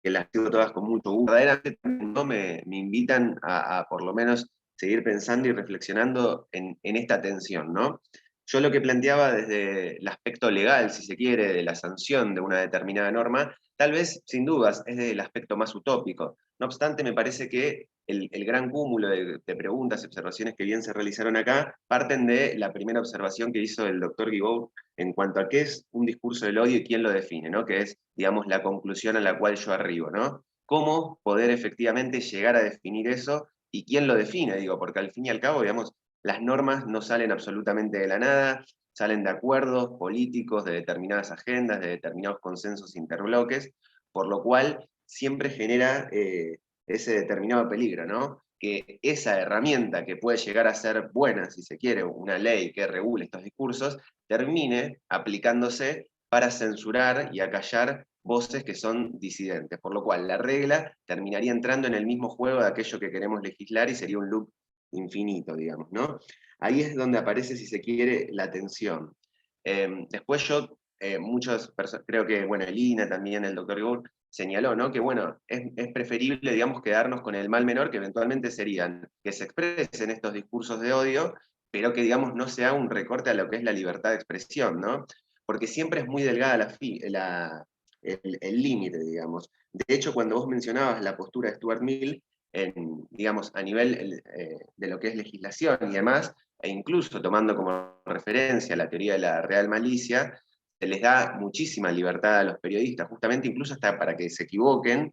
que las sigo todas con mucho gusto. Verdaderamente ¿no? me invitan a por lo menos seguir pensando y reflexionando en esta tensión, ¿no? Yo lo que planteaba desde el aspecto legal, si se quiere, de la sanción de una determinada norma, tal vez, sin dudas, es del aspecto más utópico. No obstante, me parece que el gran cúmulo de preguntas y observaciones que bien se realizaron acá parten de la primera observación que hizo el doctor Guibaud en cuanto a qué es un discurso del odio y quién lo define, ¿no? Que es, digamos, la conclusión a la cual yo arribo, ¿no? Cómo poder efectivamente llegar a definir eso y quién lo define, digo, porque al fin y al cabo, digamos, las normas no salen absolutamente de la nada, salen de acuerdos políticos, de determinadas agendas, de determinados consensos interbloques, por lo cual siempre genera ese determinado peligro, ¿no? Que esa herramienta que puede llegar a ser buena, si se quiere, una ley que regule estos discursos, termine aplicándose para censurar y acallar voces que son disidentes, por lo cual la regla terminaría entrando en el mismo juego de aquello que queremos legislar y sería un loop infinito, digamos, ¿no? Ahí es donde aparece, si se quiere, la tensión. Después creo que, bueno, Elina también, el doctor Guibaud, señaló, ¿no? Que, bueno, es preferible, digamos, quedarnos con el mal menor, que eventualmente serían que se expresen estos discursos de odio, pero que, digamos, no se haga un recorte a lo que es la libertad de expresión, ¿no? Porque siempre es muy delgada el límite, digamos. De hecho, cuando vos mencionabas la postura de Stuart Mill, digamos, a nivel de lo que es legislación y demás, e incluso tomando como referencia la teoría de la real malicia, se les da muchísima libertad a los periodistas, justamente incluso hasta para que se equivoquen,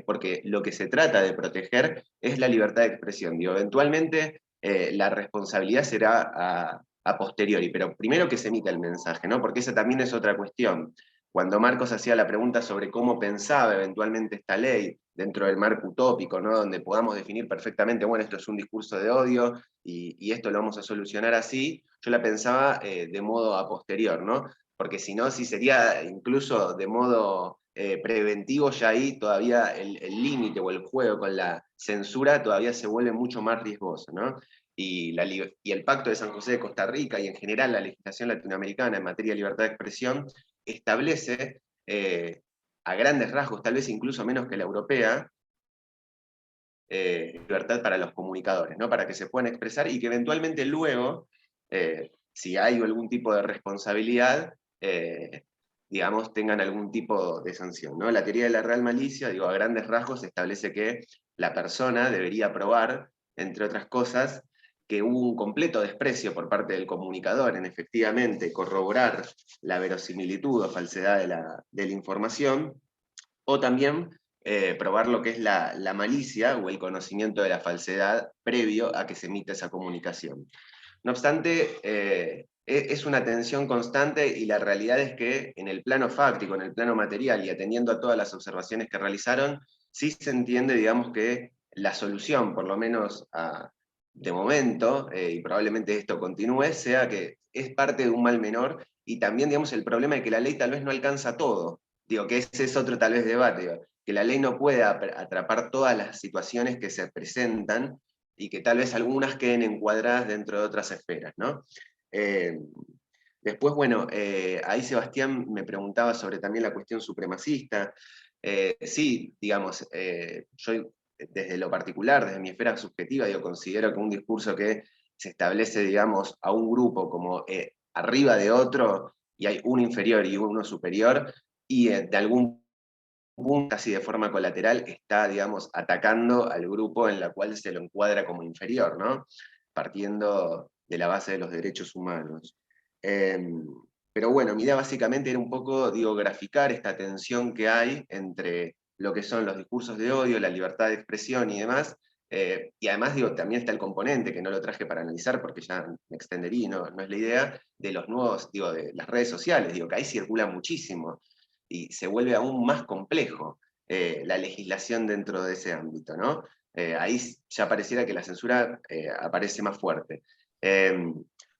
porque lo que se trata de proteger es la libertad de expresión. Digo, eventualmente la responsabilidad será a posteriori, pero primero que se emita el mensaje, ¿no? Porque esa también es otra cuestión. Cuando Marcos hacía la pregunta sobre cómo pensaba eventualmente esta ley dentro del marco utópico, ¿no? Donde podamos definir perfectamente, bueno, esto es un discurso de odio y esto lo vamos a solucionar así, yo la pensaba de modo a posterior, ¿no? Porque si no, si sería incluso de modo preventivo, ya ahí todavía el límite o el juego con la censura todavía se vuelve mucho más riesgoso, ¿no? Y el Pacto de San José de Costa Rica y en general la legislación latinoamericana en materia de libertad de expresión establece a grandes rasgos, tal vez incluso menos que la europea, libertad para los comunicadores, ¿no? Para que se puedan expresar y que eventualmente luego, si hay algún tipo de responsabilidad, digamos, tengan algún tipo de sanción, ¿no? La teoría de la real malicia, digo, a grandes rasgos establece que la persona debería probar, entre otras cosas, que hubo un completo desprecio por parte del comunicador en efectivamente corroborar la verosimilitud o falsedad de la información, o también probar lo que es la malicia o el conocimiento de la falsedad previo a que se emita esa comunicación. No obstante, es una tensión constante y la realidad es que en el plano fáctico, en el plano material y atendiendo a todas las observaciones que realizaron, sí se entiende, digamos, que la solución, por lo menos de momento, y probablemente esto continúe, sea que es parte de un mal menor y también, digamos, el problema de que la ley tal vez no alcanza todo. Digo, que ese es otro tal vez debate, digo, que la ley no puede atrapar todas las situaciones que se presentan y que tal vez algunas queden encuadradas dentro de otras esferas, ¿no? Después, bueno, ahí Sebastián me preguntaba sobre también la cuestión supremacista. Sí, digamos, yo desde lo particular, desde mi esfera subjetiva, yo considero que un discurso que se establece, digamos, a un grupo como arriba de otro, y hay uno inferior y uno superior, y de algún punto, casi de forma colateral, está, digamos, atacando al grupo en la cual se lo encuadra como inferior, ¿no? Partiendo de la base de los derechos humanos. Pero bueno, mi idea básicamente era un poco, digo, graficar esta tensión que hay entre lo que son los discursos de odio, la libertad de expresión y demás, y además, digo, también está el componente, que no lo traje para analizar porque ya me extendería, no es la idea, de los nuevos, digo, de las redes sociales, digo, que ahí circula muchísimo, y se vuelve aún más complejo la legislación dentro de ese ámbito, ¿no? Ahí ya pareciera que la censura aparece más fuerte.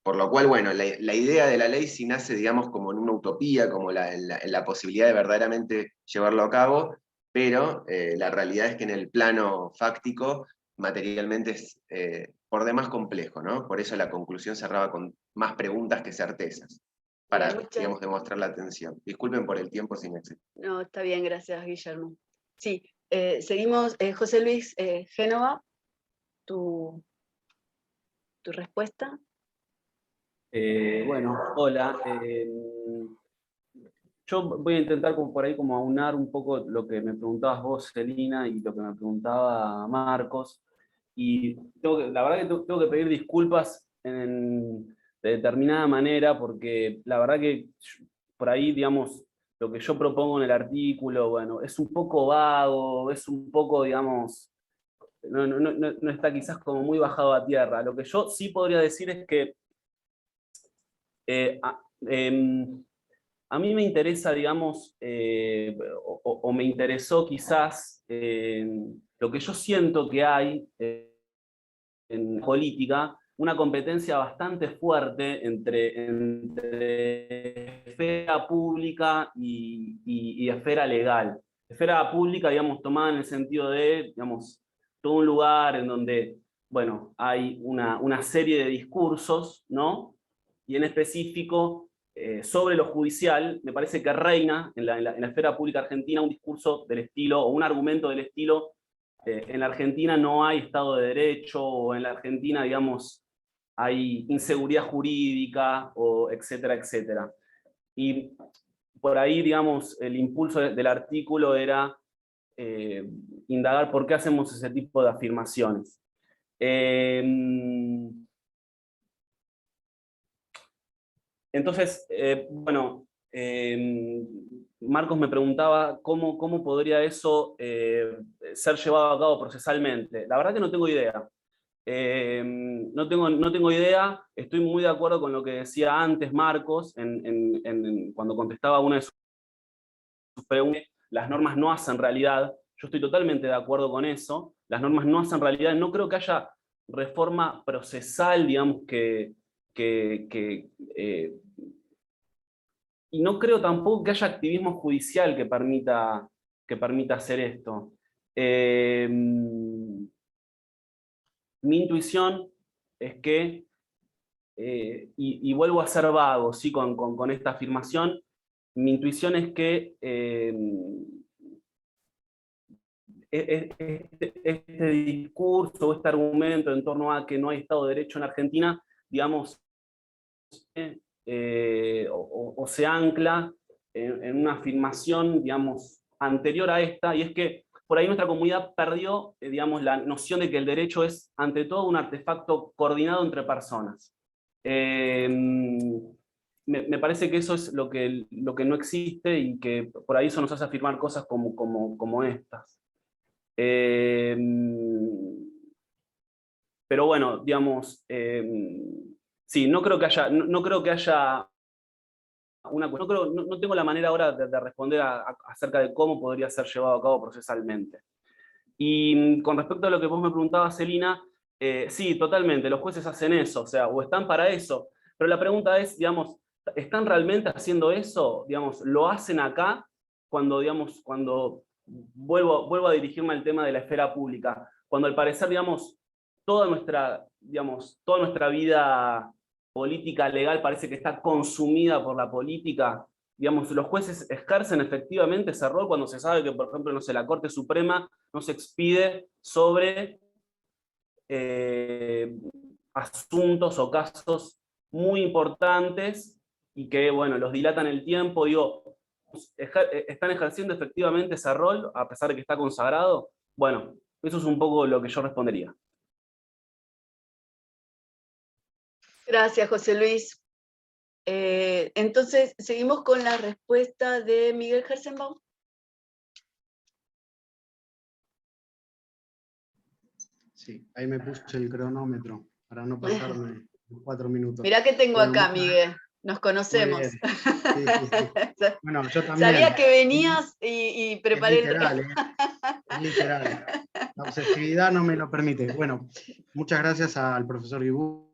Por lo cual, bueno, la idea de la ley sí nace, digamos, como en una utopía, como en la posibilidad de verdaderamente llevarlo a cabo, pero la realidad es que en el plano fáctico, materialmente es por demás complejo, ¿no? Por eso la conclusión cerraba con más preguntas que certezas, para, digamos, demostrar la atención. Disculpen por el tiempo sin éxito. No, está bien, gracias, Guillermo. Sí, seguimos. José Luis Génova, tu respuesta. Bueno, hola. Yo voy a intentar como por ahí como aunar un poco lo que me preguntabas vos, Celina, y lo que me preguntaba Marcos. Y la verdad que tengo que pedir disculpas de determinada manera, porque la verdad que por ahí, digamos, lo que yo propongo en el artículo, bueno, es un poco vago, es un poco, digamos, no está quizás como muy bajado a tierra. Lo que yo sí podría decir es que a mí me interesa, digamos, o me interesó quizás lo que yo siento que hay en política, una competencia bastante fuerte entre esfera pública y esfera legal. Esfera pública, digamos, tomada en el sentido de, digamos, todo un lugar en donde, bueno, hay una serie de discursos, ¿no? Y en específico, sobre lo judicial, me parece que reina en la esfera pública argentina un discurso del estilo, o un argumento del estilo, en la Argentina no hay Estado de Derecho, o en la Argentina, digamos, hay inseguridad jurídica, o etcétera, etcétera. Y por ahí, digamos, el impulso del artículo era indagar por qué hacemos ese tipo de afirmaciones. Entonces, bueno, Marcos me preguntaba cómo podría eso ser llevado a cabo procesalmente. La verdad que no tengo idea. No tengo idea, estoy muy de acuerdo con lo que decía antes Marcos, cuando contestaba una de sus preguntas. Las normas no hacen realidad. Yo estoy totalmente de acuerdo con eso. Las normas no hacen realidad. No creo que haya reforma procesal, digamos, y no creo tampoco que haya activismo judicial que permita hacer esto. Mi intuición es que, y vuelvo a ser vago, ¿sí? con esta afirmación, mi intuición es que este discurso, este argumento en torno a que no hay Estado de Derecho en Argentina, digamos, o se ancla en una afirmación, digamos, anterior a esta, y es que por ahí nuestra comunidad perdió, digamos, la noción de que el derecho es, ante todo, un artefacto coordinado entre personas. Me parece que eso es lo que no existe y que por ahí eso nos hace afirmar cosas como estas. Pero bueno, digamos, sí, no creo que haya no tengo la manera ahora de responder acerca de cómo podría ser llevado a cabo procesalmente. Y con respecto a lo que vos me preguntabas, Celina, sí, totalmente, los jueces hacen eso, o sea, o están para eso, pero la pregunta es, digamos, ¿están realmente haciendo eso? Digamos, ¿lo hacen acá? Cuando vuelvo a dirigirme al tema de la esfera pública, cuando al parecer, digamos, toda nuestra vida política legal parece que está consumida por la política. Digamos, los jueces ejercen efectivamente ese rol cuando se sabe que, por ejemplo, no sé, la Corte Suprema no se expide sobre asuntos o casos muy importantes y que, bueno, los dilatan el tiempo. Digo, ¿están ejerciendo efectivamente ese rol a pesar de que está consagrado? Bueno, eso es un poco lo que yo respondería. Gracias, José Luis. Entonces, seguimos con la respuesta de Miguel Herzenbaum. Sí, ahí me puse el cronómetro para no pasarme 4 minutos. Mirá que tengo acá, Miguel. Nos conocemos. Sí, sí. Bueno, yo también. Sabía que venías y preparé es literal, es literal. La obsesividad no me lo permite. Bueno, muchas gracias al profesor Guiburi.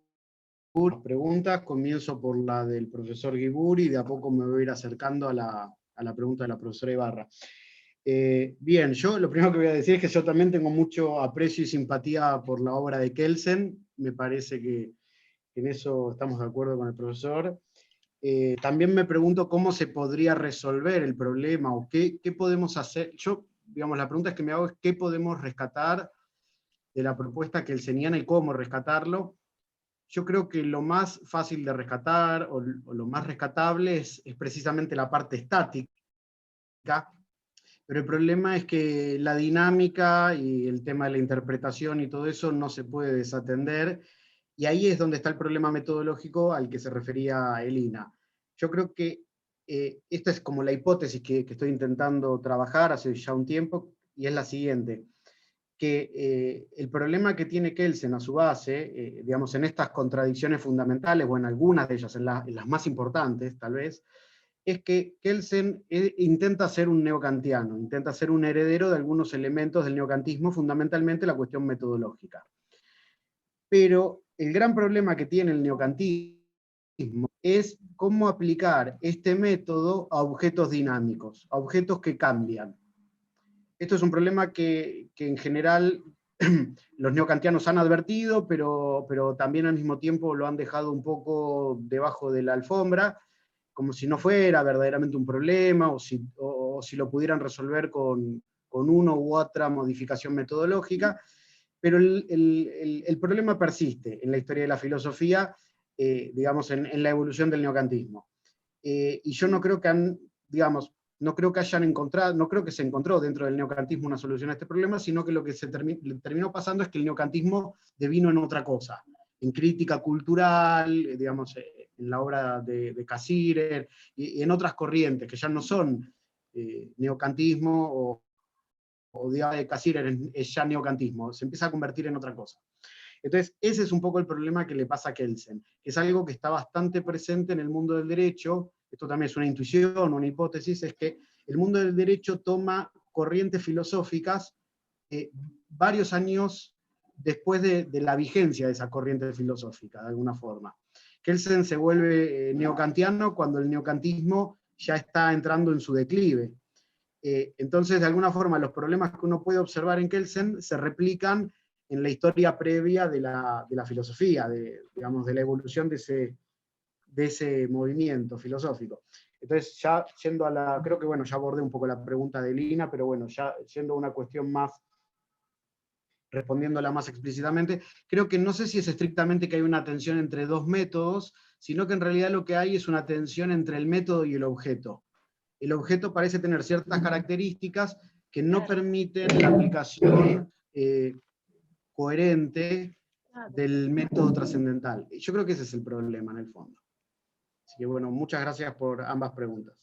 Preguntas, comienzo por la del profesor Guiburi y de a poco me voy a ir acercando a la pregunta de la profesora Ibarra. Bien, yo lo primero que voy a decir es que yo también tengo mucho aprecio y simpatía por la obra de Kelsen. Me parece que en eso estamos de acuerdo con el profesor. También me pregunto cómo se podría resolver el problema o qué podemos hacer. Yo digamos, la pregunta que me hago es qué podemos rescatar de la propuesta kelseniana y cómo rescatarlo. Yo creo que lo más fácil de rescatar, o lo más rescatable, es precisamente la parte estática, pero el problema es que la dinámica y el tema de la interpretación y todo eso no se puede desatender, y ahí es donde está el problema metodológico al que se refería Elina. Yo creo que esta es como la hipótesis que estoy intentando trabajar hace ya un tiempo, y es la siguiente, que el problema que tiene Kelsen a su base, digamos, en estas contradicciones fundamentales, o en algunas de ellas, en las más importantes tal vez, es que Kelsen intenta ser un neokantiano, intenta ser un heredero de algunos elementos del neokantismo, fundamentalmente la cuestión metodológica. Pero el gran problema que tiene el neokantismo es cómo aplicar este método a objetos dinámicos, a objetos que cambian. Esto es un problema que en general los neokantianos han advertido, pero también al mismo tiempo lo han dejado un poco debajo de la alfombra, como si no fuera verdaderamente un problema, o si lo pudieran resolver con una u otra modificación metodológica, pero el problema persiste en la historia de la filosofía, digamos, en la evolución del neokantismo. Y yo no creo que no creo que se encontró dentro del neokantismo una solución a este problema, sino que lo que terminó pasando es que el neokantismo devino en otra cosa, en crítica cultural, digamos, en la obra de Cassirer, y en otras corrientes que ya no son neokantismo, o digamos de Cassirer es ya neokantismo, se empieza a convertir en otra cosa. Entonces, ese es un poco el problema que le pasa a Kelsen, que es algo que está bastante presente en el mundo del derecho. Esto también es una intuición, una hipótesis, es que el mundo del derecho toma corrientes filosóficas varios años después de la vigencia de esa corriente filosófica, de alguna forma. Kelsen se vuelve neokantiano cuando el neokantismo ya está entrando en su declive. Entonces, de alguna forma, los problemas que uno puede observar en Kelsen se replican en la historia previa de la filosofía, digamos, de la evolución de ese movimiento filosófico. Entonces, ya yendo creo que bueno, ya abordé un poco la pregunta de Lina, pero bueno, ya yendo a una cuestión más, respondiéndola más explícitamente, creo que no sé si es estrictamente que hay una tensión entre dos métodos, sino que en realidad lo que hay es una tensión entre el método y el objeto. El objeto parece tener ciertas características que no permiten la aplicación coherente del método trascendental. Yo creo que ese es el problema en el fondo. Así que bueno, muchas gracias por ambas preguntas.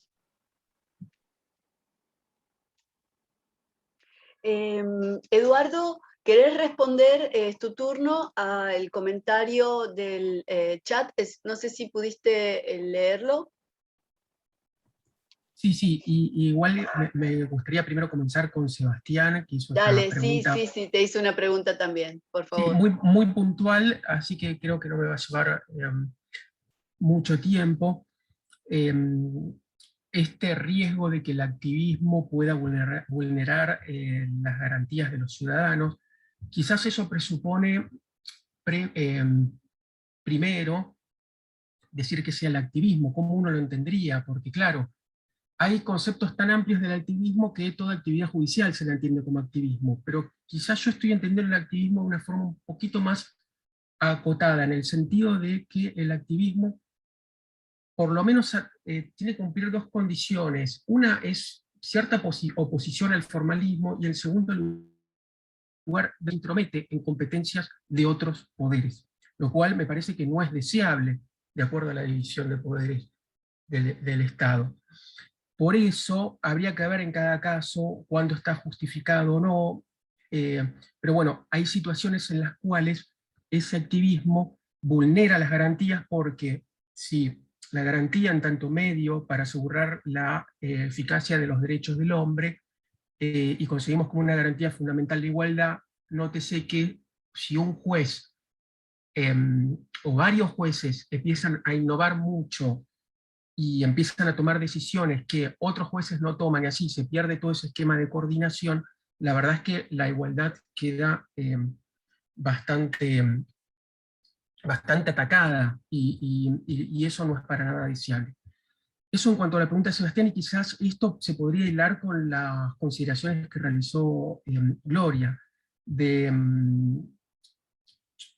Eduardo, ¿querés responder? Es tu turno al comentario del chat. No sé si pudiste leerlo. Sí, y igual me gustaría primero comenzar con Sebastián, que hizo Dale, esta pregunta. sí, te hice una pregunta también, por favor. Sí, muy puntual, así que creo que no me va a llevar mucho tiempo. Este riesgo de que el activismo pueda vulnerar las garantías de los ciudadanos, quizás eso presupone primero decir que sea el activismo, cómo uno lo entendería, porque claro, hay conceptos tan amplios del activismo que toda actividad judicial se la entiende como activismo, pero quizás yo estoy entendiendo el activismo de una forma un poquito más acotada, en el sentido de que el activismo por lo menos tiene que cumplir dos condiciones. Una es cierta oposición al formalismo, y en segundo lugar, se intromete en competencias de otros poderes, lo cual me parece que no es deseable, de acuerdo a la división de poderes del Estado. Por eso habría que ver en cada caso cuándo está justificado o no, pero bueno, hay situaciones en las cuales ese activismo vulnera las garantías, porque si la garantía en tanto medio para asegurar la eficacia de los derechos del hombre, y conseguimos como una garantía fundamental de igualdad, nótese que si un juez o varios jueces empiezan a innovar mucho y empiezan a tomar decisiones que otros jueces no toman, y así se pierde todo ese esquema de coordinación, la verdad es que la igualdad queda bastante atacada, y eso no es para nada deseable. Eso en cuanto a la pregunta de Sebastián, y quizás esto se podría hilar con las consideraciones que realizó Gloria,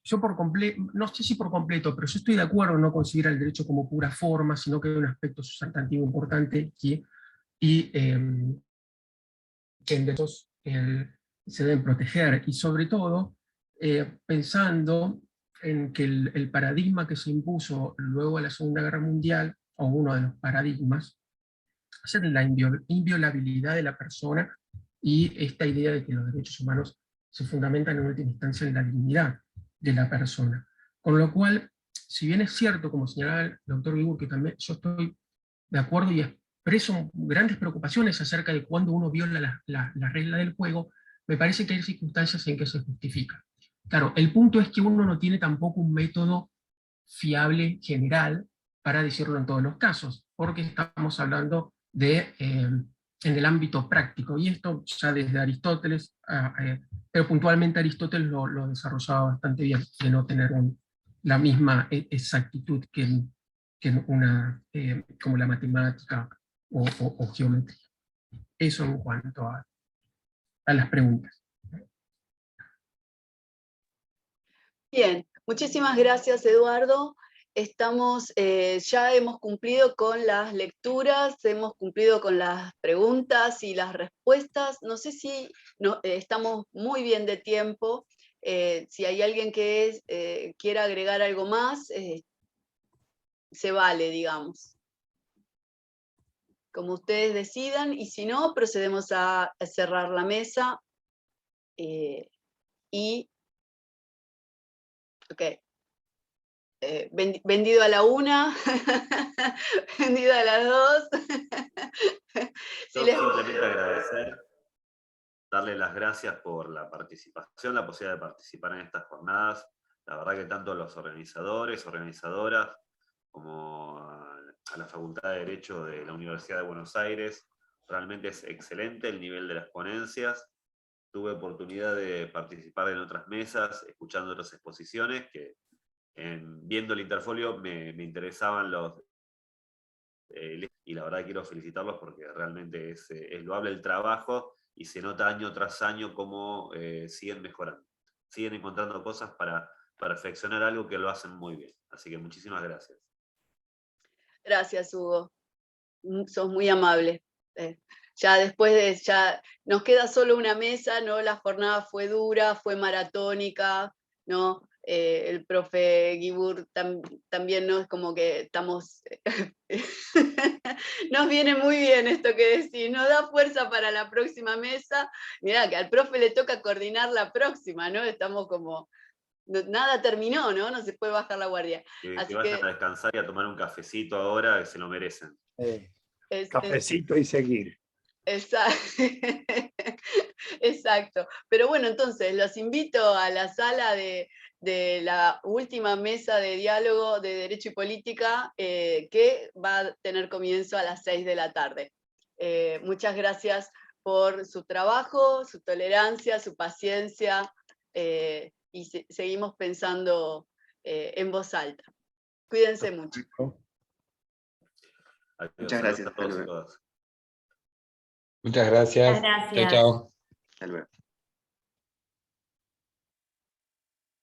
yo por completo, no sé si por completo, pero yo estoy de acuerdo en no considerar el derecho como pura forma, sino que hay un aspecto sustantivo importante que en derechos se deben proteger, y sobre todo pensando en que el paradigma que se impuso luego de la Segunda Guerra Mundial, o uno de los paradigmas, es el de la inviolabilidad de la persona, y esta idea de que los derechos humanos se fundamentan en última instancia en la dignidad de la persona. Con lo cual, si bien es cierto, como señalaba el doctor Guibur, que también yo estoy de acuerdo y expreso grandes preocupaciones acerca de cuando uno viola la regla del juego, me parece que hay circunstancias en que se justifica. Claro, el punto es que uno no tiene tampoco un método fiable general para decirlo en todos los casos, porque estamos hablando de, en el ámbito práctico, y esto ya desde Aristóteles, pero puntualmente Aristóteles lo desarrollaba bastante bien, de no tener la misma exactitud que una, como la matemática o geometría. Eso en cuanto a las preguntas. Bien, muchísimas gracias, Eduardo. Ya hemos cumplido con las lecturas, hemos cumplido con las preguntas y las respuestas. No sé si estamos muy bien de tiempo. Si hay alguien que quiera agregar algo más, se vale, digamos. Como ustedes decidan, y si no, procedemos a cerrar la mesa. Ok. Vendido a la 1, vendido a las 2. Yo simplemente agradecer, darle las gracias por la participación, la posibilidad de participar en estas jornadas. La verdad que tanto a los organizadores, organizadoras, como a la Facultad de Derecho de la Universidad de Buenos Aires, realmente es excelente el nivel de las ponencias. Tuve oportunidad de participar en otras mesas, escuchando otras exposiciones, que viendo el Interfolio me interesaban y la verdad quiero felicitarlos porque realmente es loable el trabajo, y se nota año tras año cómo siguen mejorando, siguen encontrando cosas para perfeccionar algo que lo hacen muy bien. Así que muchísimas gracias. Gracias, Hugo. Sos muy amable. Ya después ya nos queda solo una mesa, ¿no? La jornada fue dura, fue maratónica, ¿no? El profe Guibur también, ¿no? Es como que estamos... Nos viene muy bien esto que decís, nos da fuerza para la próxima mesa. Mirá, que al profe le toca coordinar la próxima, ¿no? Estamos como... Nada terminó, ¿no? No se puede bajar la guardia. Que vayan a descansar y a tomar un cafecito ahora, que se lo merecen. Cafecito y seguir. Exacto. Pero bueno, entonces los invito a la sala de la última mesa de diálogo de Derecho y Política, que va a tener comienzo a las 6 de la tarde. Muchas gracias por su trabajo, su tolerancia, su paciencia, y seguimos pensando en voz alta. Cuídense mucho. Adiós. Muchas gracias. A todos y todas. Muchas gracias. Muchas gracias. Chao, chao. Hasta luego.